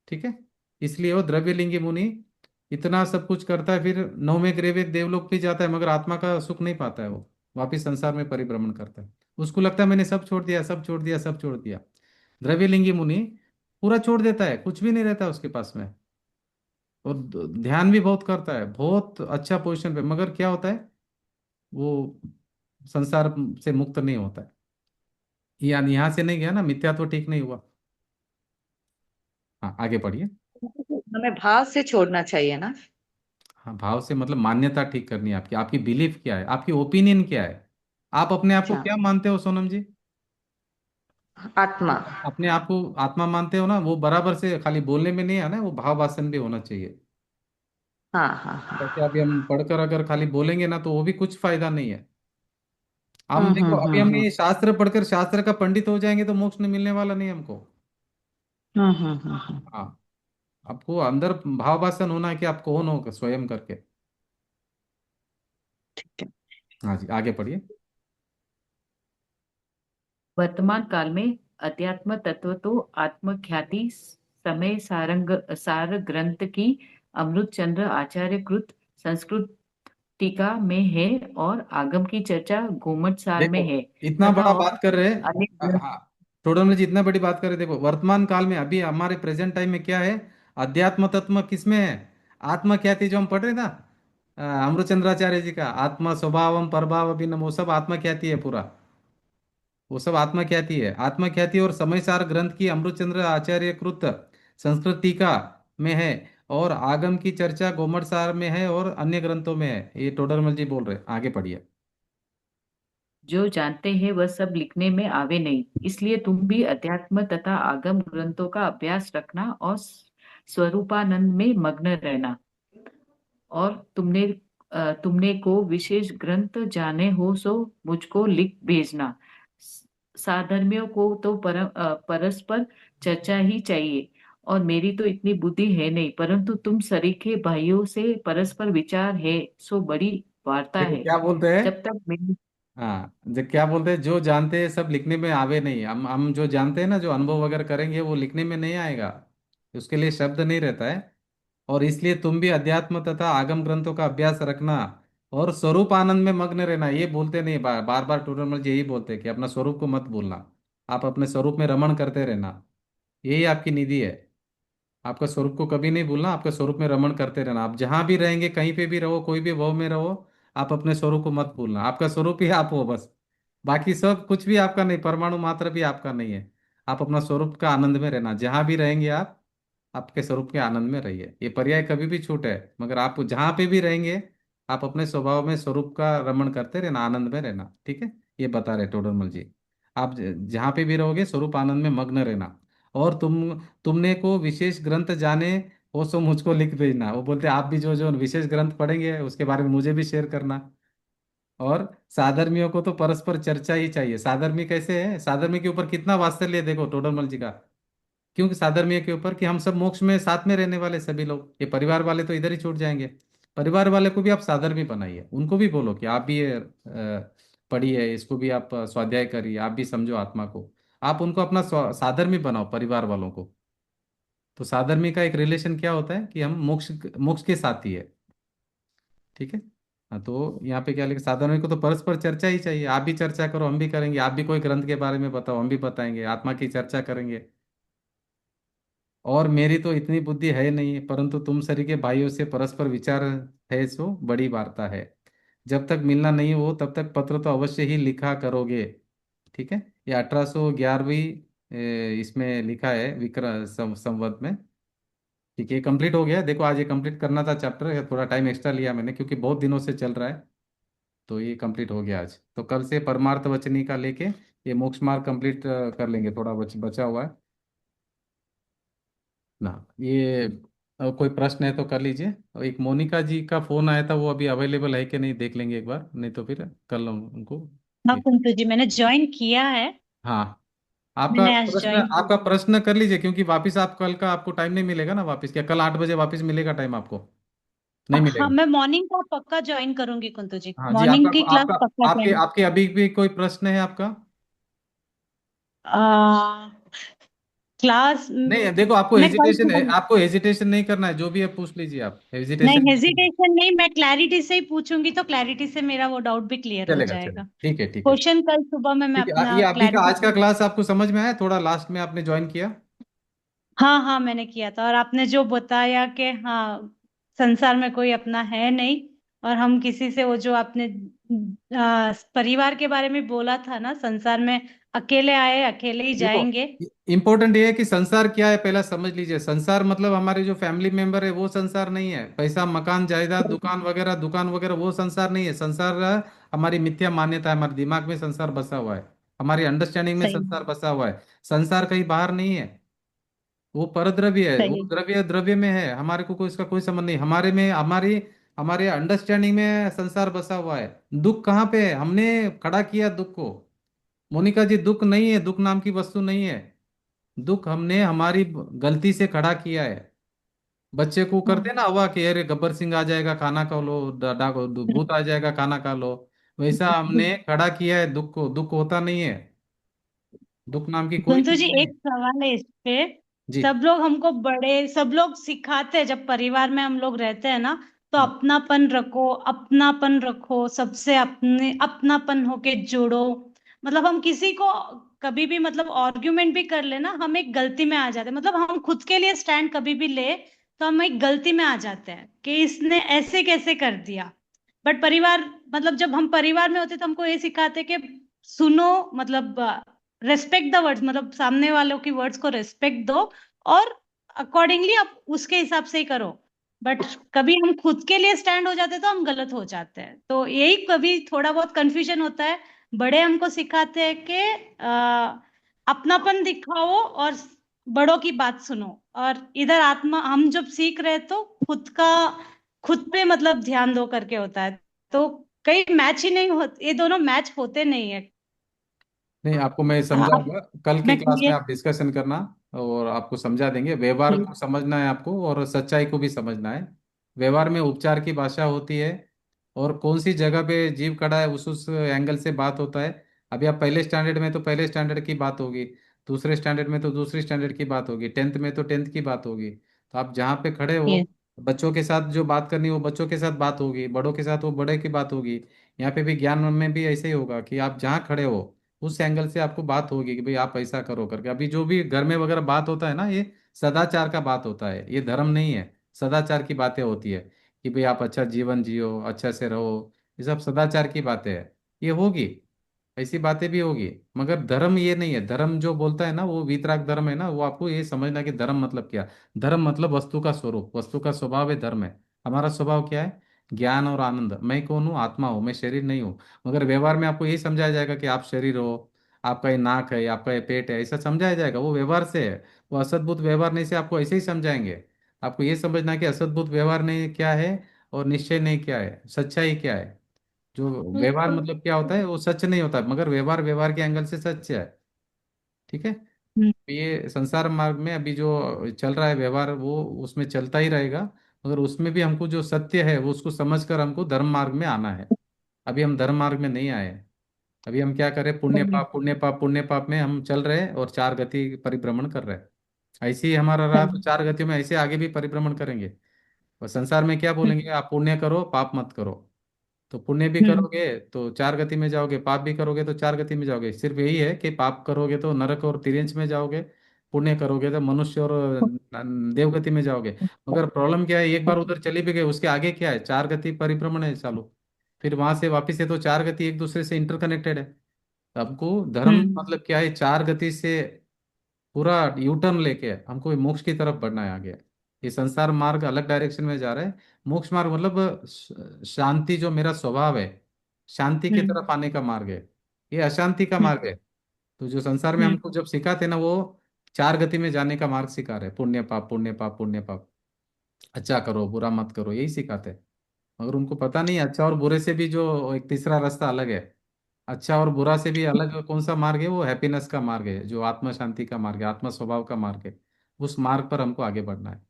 ठीक है, इसलिए वो द्रव्यलिंगी मुनि इतना सब कुछ करता है, फिर नौवें ग्रेवे देवलोक भी जाता है, मगर आत्मा का सुख नहीं पाता है वो, वापिस संसार में परिभ्रमण करता है। उसको लगता है मैंने सब छोड़ दिया, सब छोड़ दिया, सब छोड़ दिया। द्रव्यलिंगी मुनि पूरा छोड़ देता है, कुछ भी नहीं रहता है उसके पास में, और ध्यान भी बहुत करता है, बहुत अच्छा पोजीशन पे, मगर क्या होता है, वो संसार से मुक्त नहीं होता है। यानी यहाँ से नहीं गया ना, मिथ्या तो ठीक नहीं हुआ। हाँ आगे पढ़िए। हमें भाव से छोड़ना चाहिए ना। हाँ, भाव से मतलब मान्यता ठीक करनी है आपकी, आपकी बिलीफ क्या है, आपकी ओपिनियन क्या है, आप अपने आप को अच्छा। क्या मानते हो सोनम जी? आत्मा। अपने आप को आत्मा मानते हो ना, वो बराबर से खाली बोलने में नहीं है ना, वो भाव वासन भी होना चाहिए। हाँ हाँ जैसे हाँ। अभी हम पढ़कर अगर खाली बोलेंगे ना तो वो भी कुछ फायदा नहीं है। हम देखो अभी हमने हम्म। ये शास्त्र पढ़कर शास्त्र का पंडित हो जाएंगे तो मोक्ष नहीं मिलने वाला नहीं हमको। हम्म। हाँ, आपको अंदर भाव वासन होना है कि आप कौन हो स्वयं करके। ठीक है। हाँ जी, आगे पढ़िए। वर्तमान काल में अध्यात्म तत्व तो आत्मख्याति समय सारंग सार ग्रंथ की अमृत चंद्र आचार्य कृत संस्कृत टीका में है और आगम की चर्चा गोमट सार में देखो है इतना तथा बड़ा और बात कर रहे हैं। अनेक ग्रंथ। हाँ, थोड़ा जी इतना बड़ी बात कर रहे हैं। देखो वर्तमान काल में अभी हमारे प्रेजेंट टाइम में क्या है, अध्यात्म तत्व किसमें है? आत्मा ख्याति जो हम पढ़ रहे हैं ना, अमृतचंद्राचार्य जी का आत्मा स्वभावम परभाव अभिनम, वो सब आत्मा ख्याति है पूरा। वो सब आत्मा ख्याति है। आत्मा ख्याति और समयसार ग्रंथ की अमृतचंद्र आचार्य कृत संस्कृत टीका में है और आगम की चर्चा गोमट सार में है और अन्य ग्रंथों में है। ये टोडरमल जी बोल रहे हैं, आगे पढ़िए। जो जानते हैं वह सब लिखने में आवे नहीं, इसलिए तुम भी अध्यात्म तथा आगम ग्रंथों का अभ्यास रखना और स्वरूपानंद में मग्न रहना। और तुमने को विशेष ग्रंथ जाने हो सो मुझको लिख भेजना। साधर्मियों को तो परस्पर चर्चा ही चाहिए, और मेरी तो इतनी बुद्धि है नहीं, परंतु तुम सरीखे भाइयों से परस्पर विचार है सो बड़ी वार्ता देखो है। क्या बोलते हैं। जब तक मेरी। हाँ, जो क्या बोलते हैं, जो जानते हैं सब लिखने में आवे नहीं। हम जो जानते हैं ना, जो अनुभव वगैरह करेंगे वो लिखने में नहीं आएगा, उसके लिए शब्द नहीं रहता है। और इसलिए तुम भी अध्यात्म तथा आगम ग्रंथों का अभ्यास रखना और स्वरूप आनंद में मग्न रहना। ये बोलते नहीं, बार बार टूटल जी यही बोलते हैं कि अपना स्वरूप को मत भूलना, आप अपने स्वरूप में रमण करते रहना। यही आपकी निधि है। आपका स्वरूप को कभी नहीं भूलना, आपके स्वरूप में रमण करते रहना। आप जहां भी रहेंगे, कहीं पे भी रहो, कोई भी भाव में रहो, आप अपने स्वरूप को मत भूलना। आपका स्वरूप ही आप हो बस, बाकी सब कुछ भी आपका नहीं, परमाणु मात्र भी आपका नहीं है। आप अपना स्वरूप का आनंद में रहना, जहां भी रहेंगे आप आपके स्वरूप के आनंद में रहिए। ये पर्याय कभी भी छूट है, मगर आप जहां पे भी रहेंगे आप अपने स्वभाव में स्वरूप का रमण करते रहना, आनंद में रहना। ठीक है, ये बता रहे टोडरमल जी। आप जहां पे भी रहोगे स्वरूप आनंद में मग्न रहना। और तुमने को विशेष ग्रंथ जाने वो सो मुझको लिख भेजना। वो बोलते आप भी जो जो विशेष ग्रंथ पढ़ेंगे उसके बारे में मुझे भी शेयर करना। और साधर्मियों को तो परस्पर चर्चा ही चाहिए। साधर्मी कैसे है, साधर्मी के ऊपर कितना वात्सल्य है देखो टोडरमल जी का। क्योंकि साधर्मीय के ऊपर कि हम सब मोक्ष में साथ में रहने वाले सभी लोग, ये परिवार वाले तो इधर ही छूट जाएंगे। परिवार वाले को भी आप साधर्मी बनाइए, उनको भी बोलो कि आप भी ये पढ़िए, इसको भी आप स्वाध्याय करिए, आप भी समझो आत्मा को। आप उनको अपना साधर्मी बनाओ परिवार वालों को। तो साधर्मी का एक रिलेशन क्या होता है कि हम मोक्ष मोक्ष के साथी है। ठीक है। हाँ, तो यहाँ पे क्या लिखा, साधर्मी को तो परस्पर चर्चा ही चाहिए। आप भी चर्चा करो, हम भी करेंगे। आप भी कोई ग्रंथ के बारे में बताओ, हम भी बताएंगे, आत्मा की चर्चा करेंगे। और मेरी तो इतनी बुद्धि है नहीं, परंतु तुम सरी के भाइयों से परस्पर विचार है सो बड़ी वार्ता है। जब तक मिलना नहीं हो तब तक पत्र तो अवश्य ही लिखा करोगे। ठीक है, ये 1811वीं इसमें लिखा है विक्रम संवत में। ठीक है, ये कंप्लीट हो गया। देखो आज ये कंप्लीट करना था चैप्टर, थोड़ा टाइम एक्स्ट्रा लिया मैंने क्योंकि बहुत दिनों से चल रहा है। तो ये कंप्लीट हो गया आज। तो कल से परमार्थ वचनी का लेके ये मोक्ष मार्ग कंप्लीट कर लेंगे, थोड़ा बचा हुआ है ना। ये कोई प्रश्न है तो कर लीजिए। और एक मोनिका जी का फोन आया था, वो अभी अवेलेबल है कि नहीं देख लेंगे एक बार, नहीं तो फिर कल उनको। हाँ कुंतु जी, मैंने ज्वाइन किया है। हाँ, आपका मैंने आज प्रश्न ज्वाइन आपका किया। प्रश्न कर लीजिए क्योंकि वापस आप कल का आपको टाइम नहीं मिलेगा ना वापस। क्या कल 8 बजे वापस मिलेगा टाइम आपको? नहीं हाँ, मिलेगा। मैं मॉर्निंग का पक्का ज्वाइन करूंगी कुंतु जी, हाँ जी, आपका मॉर्निंग की क्लास आपका पक्का आपके ज्वाइन। आपके अभी भी कोई प्रश्न है आपका? क्लास नहीं देखो, आपको मैं कल हेजिटेशन है, सुबह। आपको हेजिटेशन नहीं करना है, जो भी है पूछ लीजिए, आप नहीं, हेजिटेशन हेजिटेशन नहीं, मैं क्लैरिटी से ही पूछूंगी तो क्लैरिटी से मेरा वो डाउट भी क्लियर हो चलेगा चलेगा। जाएगा। ठीक है ठीक है। क्वेश्चन कल सुबह में मैं ठीक है, अपना ये अभी का क्लैरिटी। आज का क्लास आपको समझ में आया? थोड़ा लास्ट में आपने ज्वाइन किया। हाँ हाँ, मैंने किया था और आपने जो बताया कि हाँ, संसार में कोई अपना है नहीं और हम किसी से वो जो आपने परिवार के बारे में बोला था ना, संसार में अकेले आए अकेले ही देखो, जाएंगे। इंपॉर्टेंट ये है कि संसार क्या है पहला समझ लीजिए। संसार मतलब हमारे जो फैमिली मेंबर है वो संसार नहीं है। पैसा मकान जायदाद दुकान वगैरह वो संसार नहीं है। संसार हमारी मिथ्या मान्यता है, हमारे दिमाग में संसार बसा हुआ है, हमारी अंडरस्टैंडिंग में सही। संसार बसा हुआ है। संसार कहीं बाहर नहीं है, वो परद्रव्य है, वो सही। द्रव्य द्रव्य में है, हमारे को कोई इसका कोई संबंध नहीं। हमारे में हमारी हमारे अंडरस्टैंडिंग में संसार बसा हुआ है। दुख कहाँ पे है? हमने खड़ा किया दुख को। मोनिका जी, दुख नहीं है, दुख नाम की वस्तु नहीं है। दुख हमने हमारी गलती से खड़ा किया है। बच्चे को करते हम्म। ना हवा कि अरे गब्बर सिंह आ जाएगा खाना खा लो, भूत आ जाएगा खाना खा लो। वैसा हमने खड़ा किया है दुख को। दुख होता नहीं है, दुख नाम की कोई संतु चीज जी, नहीं एक है। सवाल है इस पे। जी। सब लोग हमको बड़े, सब लोग सिखाते हैं, जब परिवार में हम लोग रहते हैं ना, तो हम्म, अपनापन रखो, अपनापन रखो, सबसे अपने अपनापन होके जोड़ो। मतलब हम किसी को कभी भी मतलब आर्ग्यूमेंट भी कर लेना, हम एक गलती में आ जाते हैं। मतलब हम खुद के लिए स्टैंड कभी भी ले, तो हम एक गलती में आ जाते हैं कि इसने ऐसे कैसे कर दिया। बट परिवार, मतलब जब हम परिवार में होते तो हमको ये सिखाते कि सुनो, मतलब रेस्पेक्ट द वर्ड्स, मतलब सामने वालों की वर्ड्स को रेस्पेक्ट दो, और अकॉर्डिंगली आप उसके हिसाब से ही करो। बट कभी हम खुद के लिए स्टैंड हो जाते हैं तो हम गलत हो जाते हैं, तो यही कभी थोड़ा बहुत कंफ्यूजन होता है। बड़े हमको सिखाते हैं कि अपनापन दिखाओ और बड़ों की बात सुनो। और इधर आत्मा हम जब सीख रहे हैं तो खुद पे मतलब ध्यान दो करके होता है। तो कई मैच ही नहीं होते, ये दोनों मैच होते नहीं है। नहीं, आपको मैं आप, समझाऊंगा कल की मैं क्लास में, ये, आप डिस्कशन करना और आपको समझा देंगे। व्यवहार को समझना है आपको और सच्चाई को भी समझना है। व्यवहार में उपचार की भाषा होती है और कौन सी जगह पे जीव खड़ा है उस एंगल से बात होता है। अभी आप पहले स्टैंडर्ड में तो पहले स्टैंडर्ड की बात होगी, दूसरे स्टैंडर्ड में तो दूसरी स्टैंडर्ड की बात होगी, टेंथ में तो टेंथ की बात होगी। तो आप जहाँ पे खड़े हो, ये बच्चों के साथ जो बात करनी है वो बच्चों के साथ बात होगी, बड़ों के साथ वो बड़े की बात होगी। यहाँ पे भी ज्ञान में भी ऐसे ही होगा कि आप जहाँ खड़े हो उस एंगल से आपको बात होगी कि भाई आप ऐसा करो करके। अभी जो भी घर में वगैरह बात होता है ना, ये सदाचार का बात होता है, ये धर्म नहीं है। सदाचार की बातें होती है कि भाई आप अच्छा जीवन जियो, अच्छा से रहो। ये सब सदाचार की बातें हैं, ये होगी, ऐसी बातें भी होगी। मगर धर्म ये नहीं है। धर्म जो बोलता है ना वो वीतराग धर्म है ना, वो आपको ये समझना कि धर्म मतलब क्या। धर्म मतलब वस्तु का स्वरूप, वस्तु का स्वभाव है धर्म है। हमारा स्वभाव क्या है? ज्ञान और आनंद। मैं कौन हूँ? आत्मा हूँ, मैं शरीर नहीं हूँ। मगर व्यवहार में आपको यही समझाया जाएगा कि आप शरीर हो, आपका ये नाक है, आपका ये पेट है, ऐसा समझाया जाएगा। वो व्यवहार से है, वो असद्भुत व्यवहार नहीं से आपको ऐसे ही समझाएंगे। आपको ये समझना कि असद्भुत व्यवहार नहीं क्या है और निश्चय नहीं क्या है, सच्चाई क्या है। जो व्यवहार तो, मतलब क्या होता है वो सच नहीं होता, मगर व्यवहार व्यवहार के एंगल से सच है। ठीक है। हम्म, ये संसार मार्ग में अभी जो चल रहा है व्यवहार, वो उसमें चलता ही रहेगा। मगर उसमें भी हमको जो सत्य है वो उसको समझकर हमको धर्म मार्ग में आना है। अभी हम धर्म मार्ग में नहीं आए हैं। अभी हम क्या करें? पुण्य सही। पाप पुण्य पाप पुण्य पाप में हम चल रहे हैं और चार गति परिभ्रमण कर रहे हैं। ऐसे ही हमारा रहा तो सही। चार गतियों में ऐसे आगे भी परिभ्रमण करेंगे। और संसार में क्या बोलेंगे? हम्म। आप पुण्य करो पाप मत करो। तो पुण्य भी हम्म। करोगे तो चार गति में जाओगे, पाप भी करोगे तो चार गति में जाओगे। सिर्फ यही है कि पाप करोगे तो नरक और तिर्यंच में जाओगे, पुण्य करोगे तो मनुष्य और देवगति में जाओगे। मगर प्रॉब्लम क्या है? एक बार उधर चली भी गए, उसके आगे क्या है? चार गति परिभ्रमण है चालू। फिर वहां से वापिस है तो चार गति एक दूसरे से इंटरकनेक्टेड है। तो हमको धर्म हम्म। मतलब क्या है? चार गति से पूरा यू टर्न लेके हमको मोक्ष की तरफ बढ़ना है आगे। ये संसार मार्ग अलग डायरेक्शन में जा रहा है। मोक्ष मार्ग मतलब शांति, जो मेरा स्वभाव है, शांति की हम्म। तरफ आने का मार्ग है। ये अशांति का हम्म। मार्ग है। तो जो संसार में हम्म। हमको जब सिखाते ना, वो चार गति में जाने का मार्ग सिखा रहे। पुण्य पाप पुण्य पाप पुण्य पाप, अच्छा करो बुरा मत करो, यही सिखाते हैं। मगर उनको पता नहीं अच्छा और बुरे से भी जो एक तीसरा रास्ता अलग है। अच्छा और बुरा से भी अलग कौन सा मार्ग है? वो हैप्पीनेस का मार्ग है, जो आत्मा शांति का मार्ग है, आत्मा स्वभाव का मार्ग है। उस मार्ग पर हमको आगे बढ़ना है।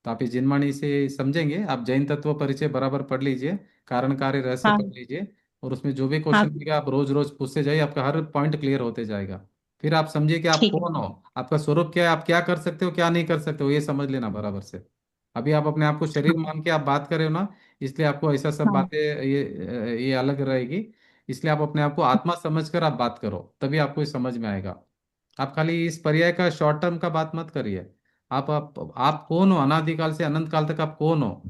तो आप ये जिनवाणी से समझेंगे। आप जैन तत्व परिचय बराबर पढ़ लीजिए, कारण कार्य रहस्य पढ़ हाँ। लीजिए। और उसमें जो भी हाँ। क्वेश्चन दिखेगा आप रोज रोज पूछते जाइए, आपका हर पॉइंट क्लियर होते जाएगा। फिर आप समझिए कि आप ठीक है। कौन हो, आपका स्वरूप क्या है, आप क्या कर सकते हो क्या नहीं कर सकते हो, ये समझ लेना बराबर से। अभी आप अपने आप को शरीर हाँ। मान के आप बात कर रहे हो ना, इसलिए आपको ऐसा सब हाँ। बातें ये अलग रहेगी। इसलिए आप अपने आप को आत्मा समझकर आप बात करो, तभी आपको ये समझ में आएगा। आप खाली इस पर्याय का शॉर्ट टर्म का बात मत करिए। आप कौन हो? अनादिकाल से अनंत काल तक आप कौन हो?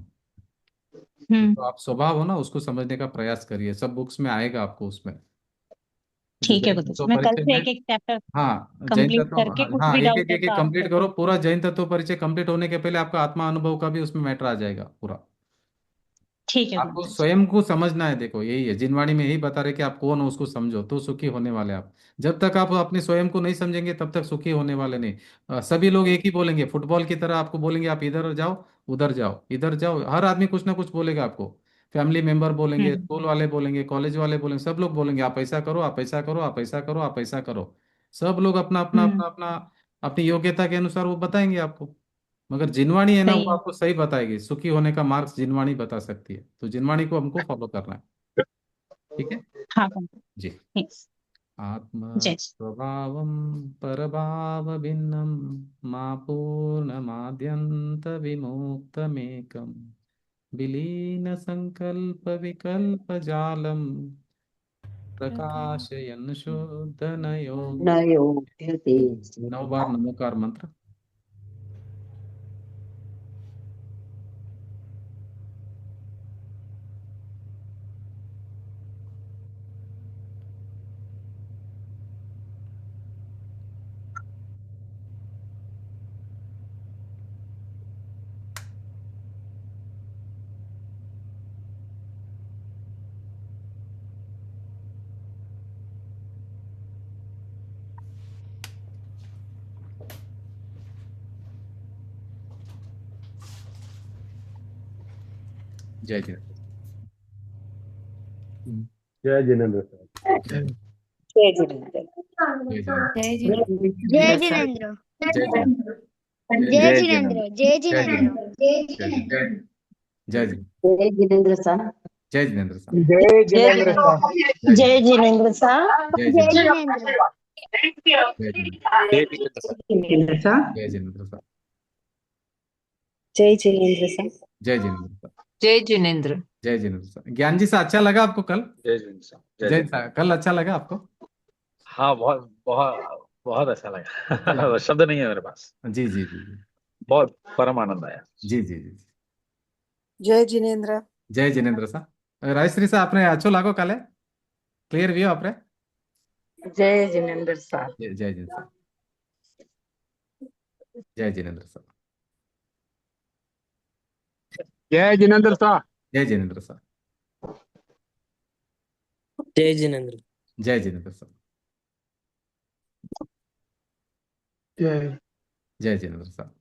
जो आप स्वभाव हो ना उसको समझने का प्रयास करिए, सब बुक्स में आएगा आपको उसमें। जैसे ठीक है जैन गुरुजी, तत्व मैं कल परिचय से में, एक एक चैप्टर हाँ जैन कंप्लीट तत्व, करके हाँ कुछ हाँ, भी एक डाउट एक है एक तो एक आपको कंप्लीट करो, पूरा जैन तत्व परिचय कंप्लीट होने के पहले आपका आत्मा अनुभव का भी उसमें मैटर आ जाएगा पूरा। ठीक है आपको गुरुजी। स्वयं को समझना है, देखो यही है जिनवाणी में यही बता रहे कि आप कौन हो उसको समझो तो सुखी होने वाले आप। जब तक आप अपने स्वयं को नहीं समझेंगे तब तक सुखी होने वाले नहीं। सभी लोग एक ही बोलेंगे, फुटबॉल की तरह आपको बोलेंगे आप इधर जाओ उधर जाओ इधर जाओ, हर आदमी कुछ ना कुछ बोलेगा आपको। फैमिली मेंबर बोलेंगे, हम्म स्कूल वाले बोलेंगे, कॉलेज वाले बोलेंगे, सब लोग बोलेंगे आप ऐसा करो आप ऐसा करो आप ऐसा करो आप ऐसा करो। सब लोग अपना अपना हम्म अपना अपना अपनी योग्यता के अनुसार वो बताएंगे आपको। मगर जिनवाणी है ना वो सही है। आपको सही बताएगी, सुखी होने का मार्ग जिनवाणी बता सकती है, तो जिनवाणी को हमको फॉलो करना है। ठीक है हाँ जी। ठीक। आत्म जय स्वभावं परभाव भिन्नं मा पूर्णमाद्यन्त विमुक्तमेकं विलीन संकल्प विकल्प जालम प्रकाश प्रकाशयन् शुद्धनयो। न योग्यते 9 बार नमोकार मंत्र। जय जय। जय जिनेन्द्र सर। जय जिनेन्द्र। जय जय। जय जिन जय जिनेन्द्र। जय जय। जय जिनेन्द्र। जय जय जिनेन्द्र। जय। जय जय। जय जय। जय जिनेन्द्र सर। जय जिनेन्द्र साहब। जय जय जिनेन्द्र जिनेन्द्र। सर। जय जय जिनेन्द्र। जिनेन्द्र साहब। जय जय जिनेन्द्र। जिनेन्द्र। जय जिनेन्द्र। जय जिनेन्द्र सर। जिनेन्द्र सर। जय जिनेन्द्र साहब। जय जिनेन्द्र सर। जय जिनेन्द्र साहब। जय जिनेन्द्र। जय जिनेन्द्र साहब। ज्ञान जी सा अच्छा लगा आपको कल? जय जिनेन्द्र सर। जय जय जिनेन्द्र। सा कल अच्छा लगा आपको? हाँ, बहुत बहुत बहुत अच्छा अच्छा लगा। लगा। शब्द नहीं है मेरे पास। जी जी जी जी। बहुत परम आनंद आया। जी जी जी। जय जिनेन्द्र। जय जिनेन्द्र साहब। राजश्री साहब आपने अच्छो लागो काले? क्लियर व्यू आपने? जय जिनेन्द्र सर। जय जय जिनेन्द्र साहब। जय जिनेन्द्र साहब। जय जिनेन्द्र सर। जय जिनेन्द्र साहब। जय जिनेन्द्र। जय जिनेन्द्र साहब। जय जय जिनेन्द्र साहब।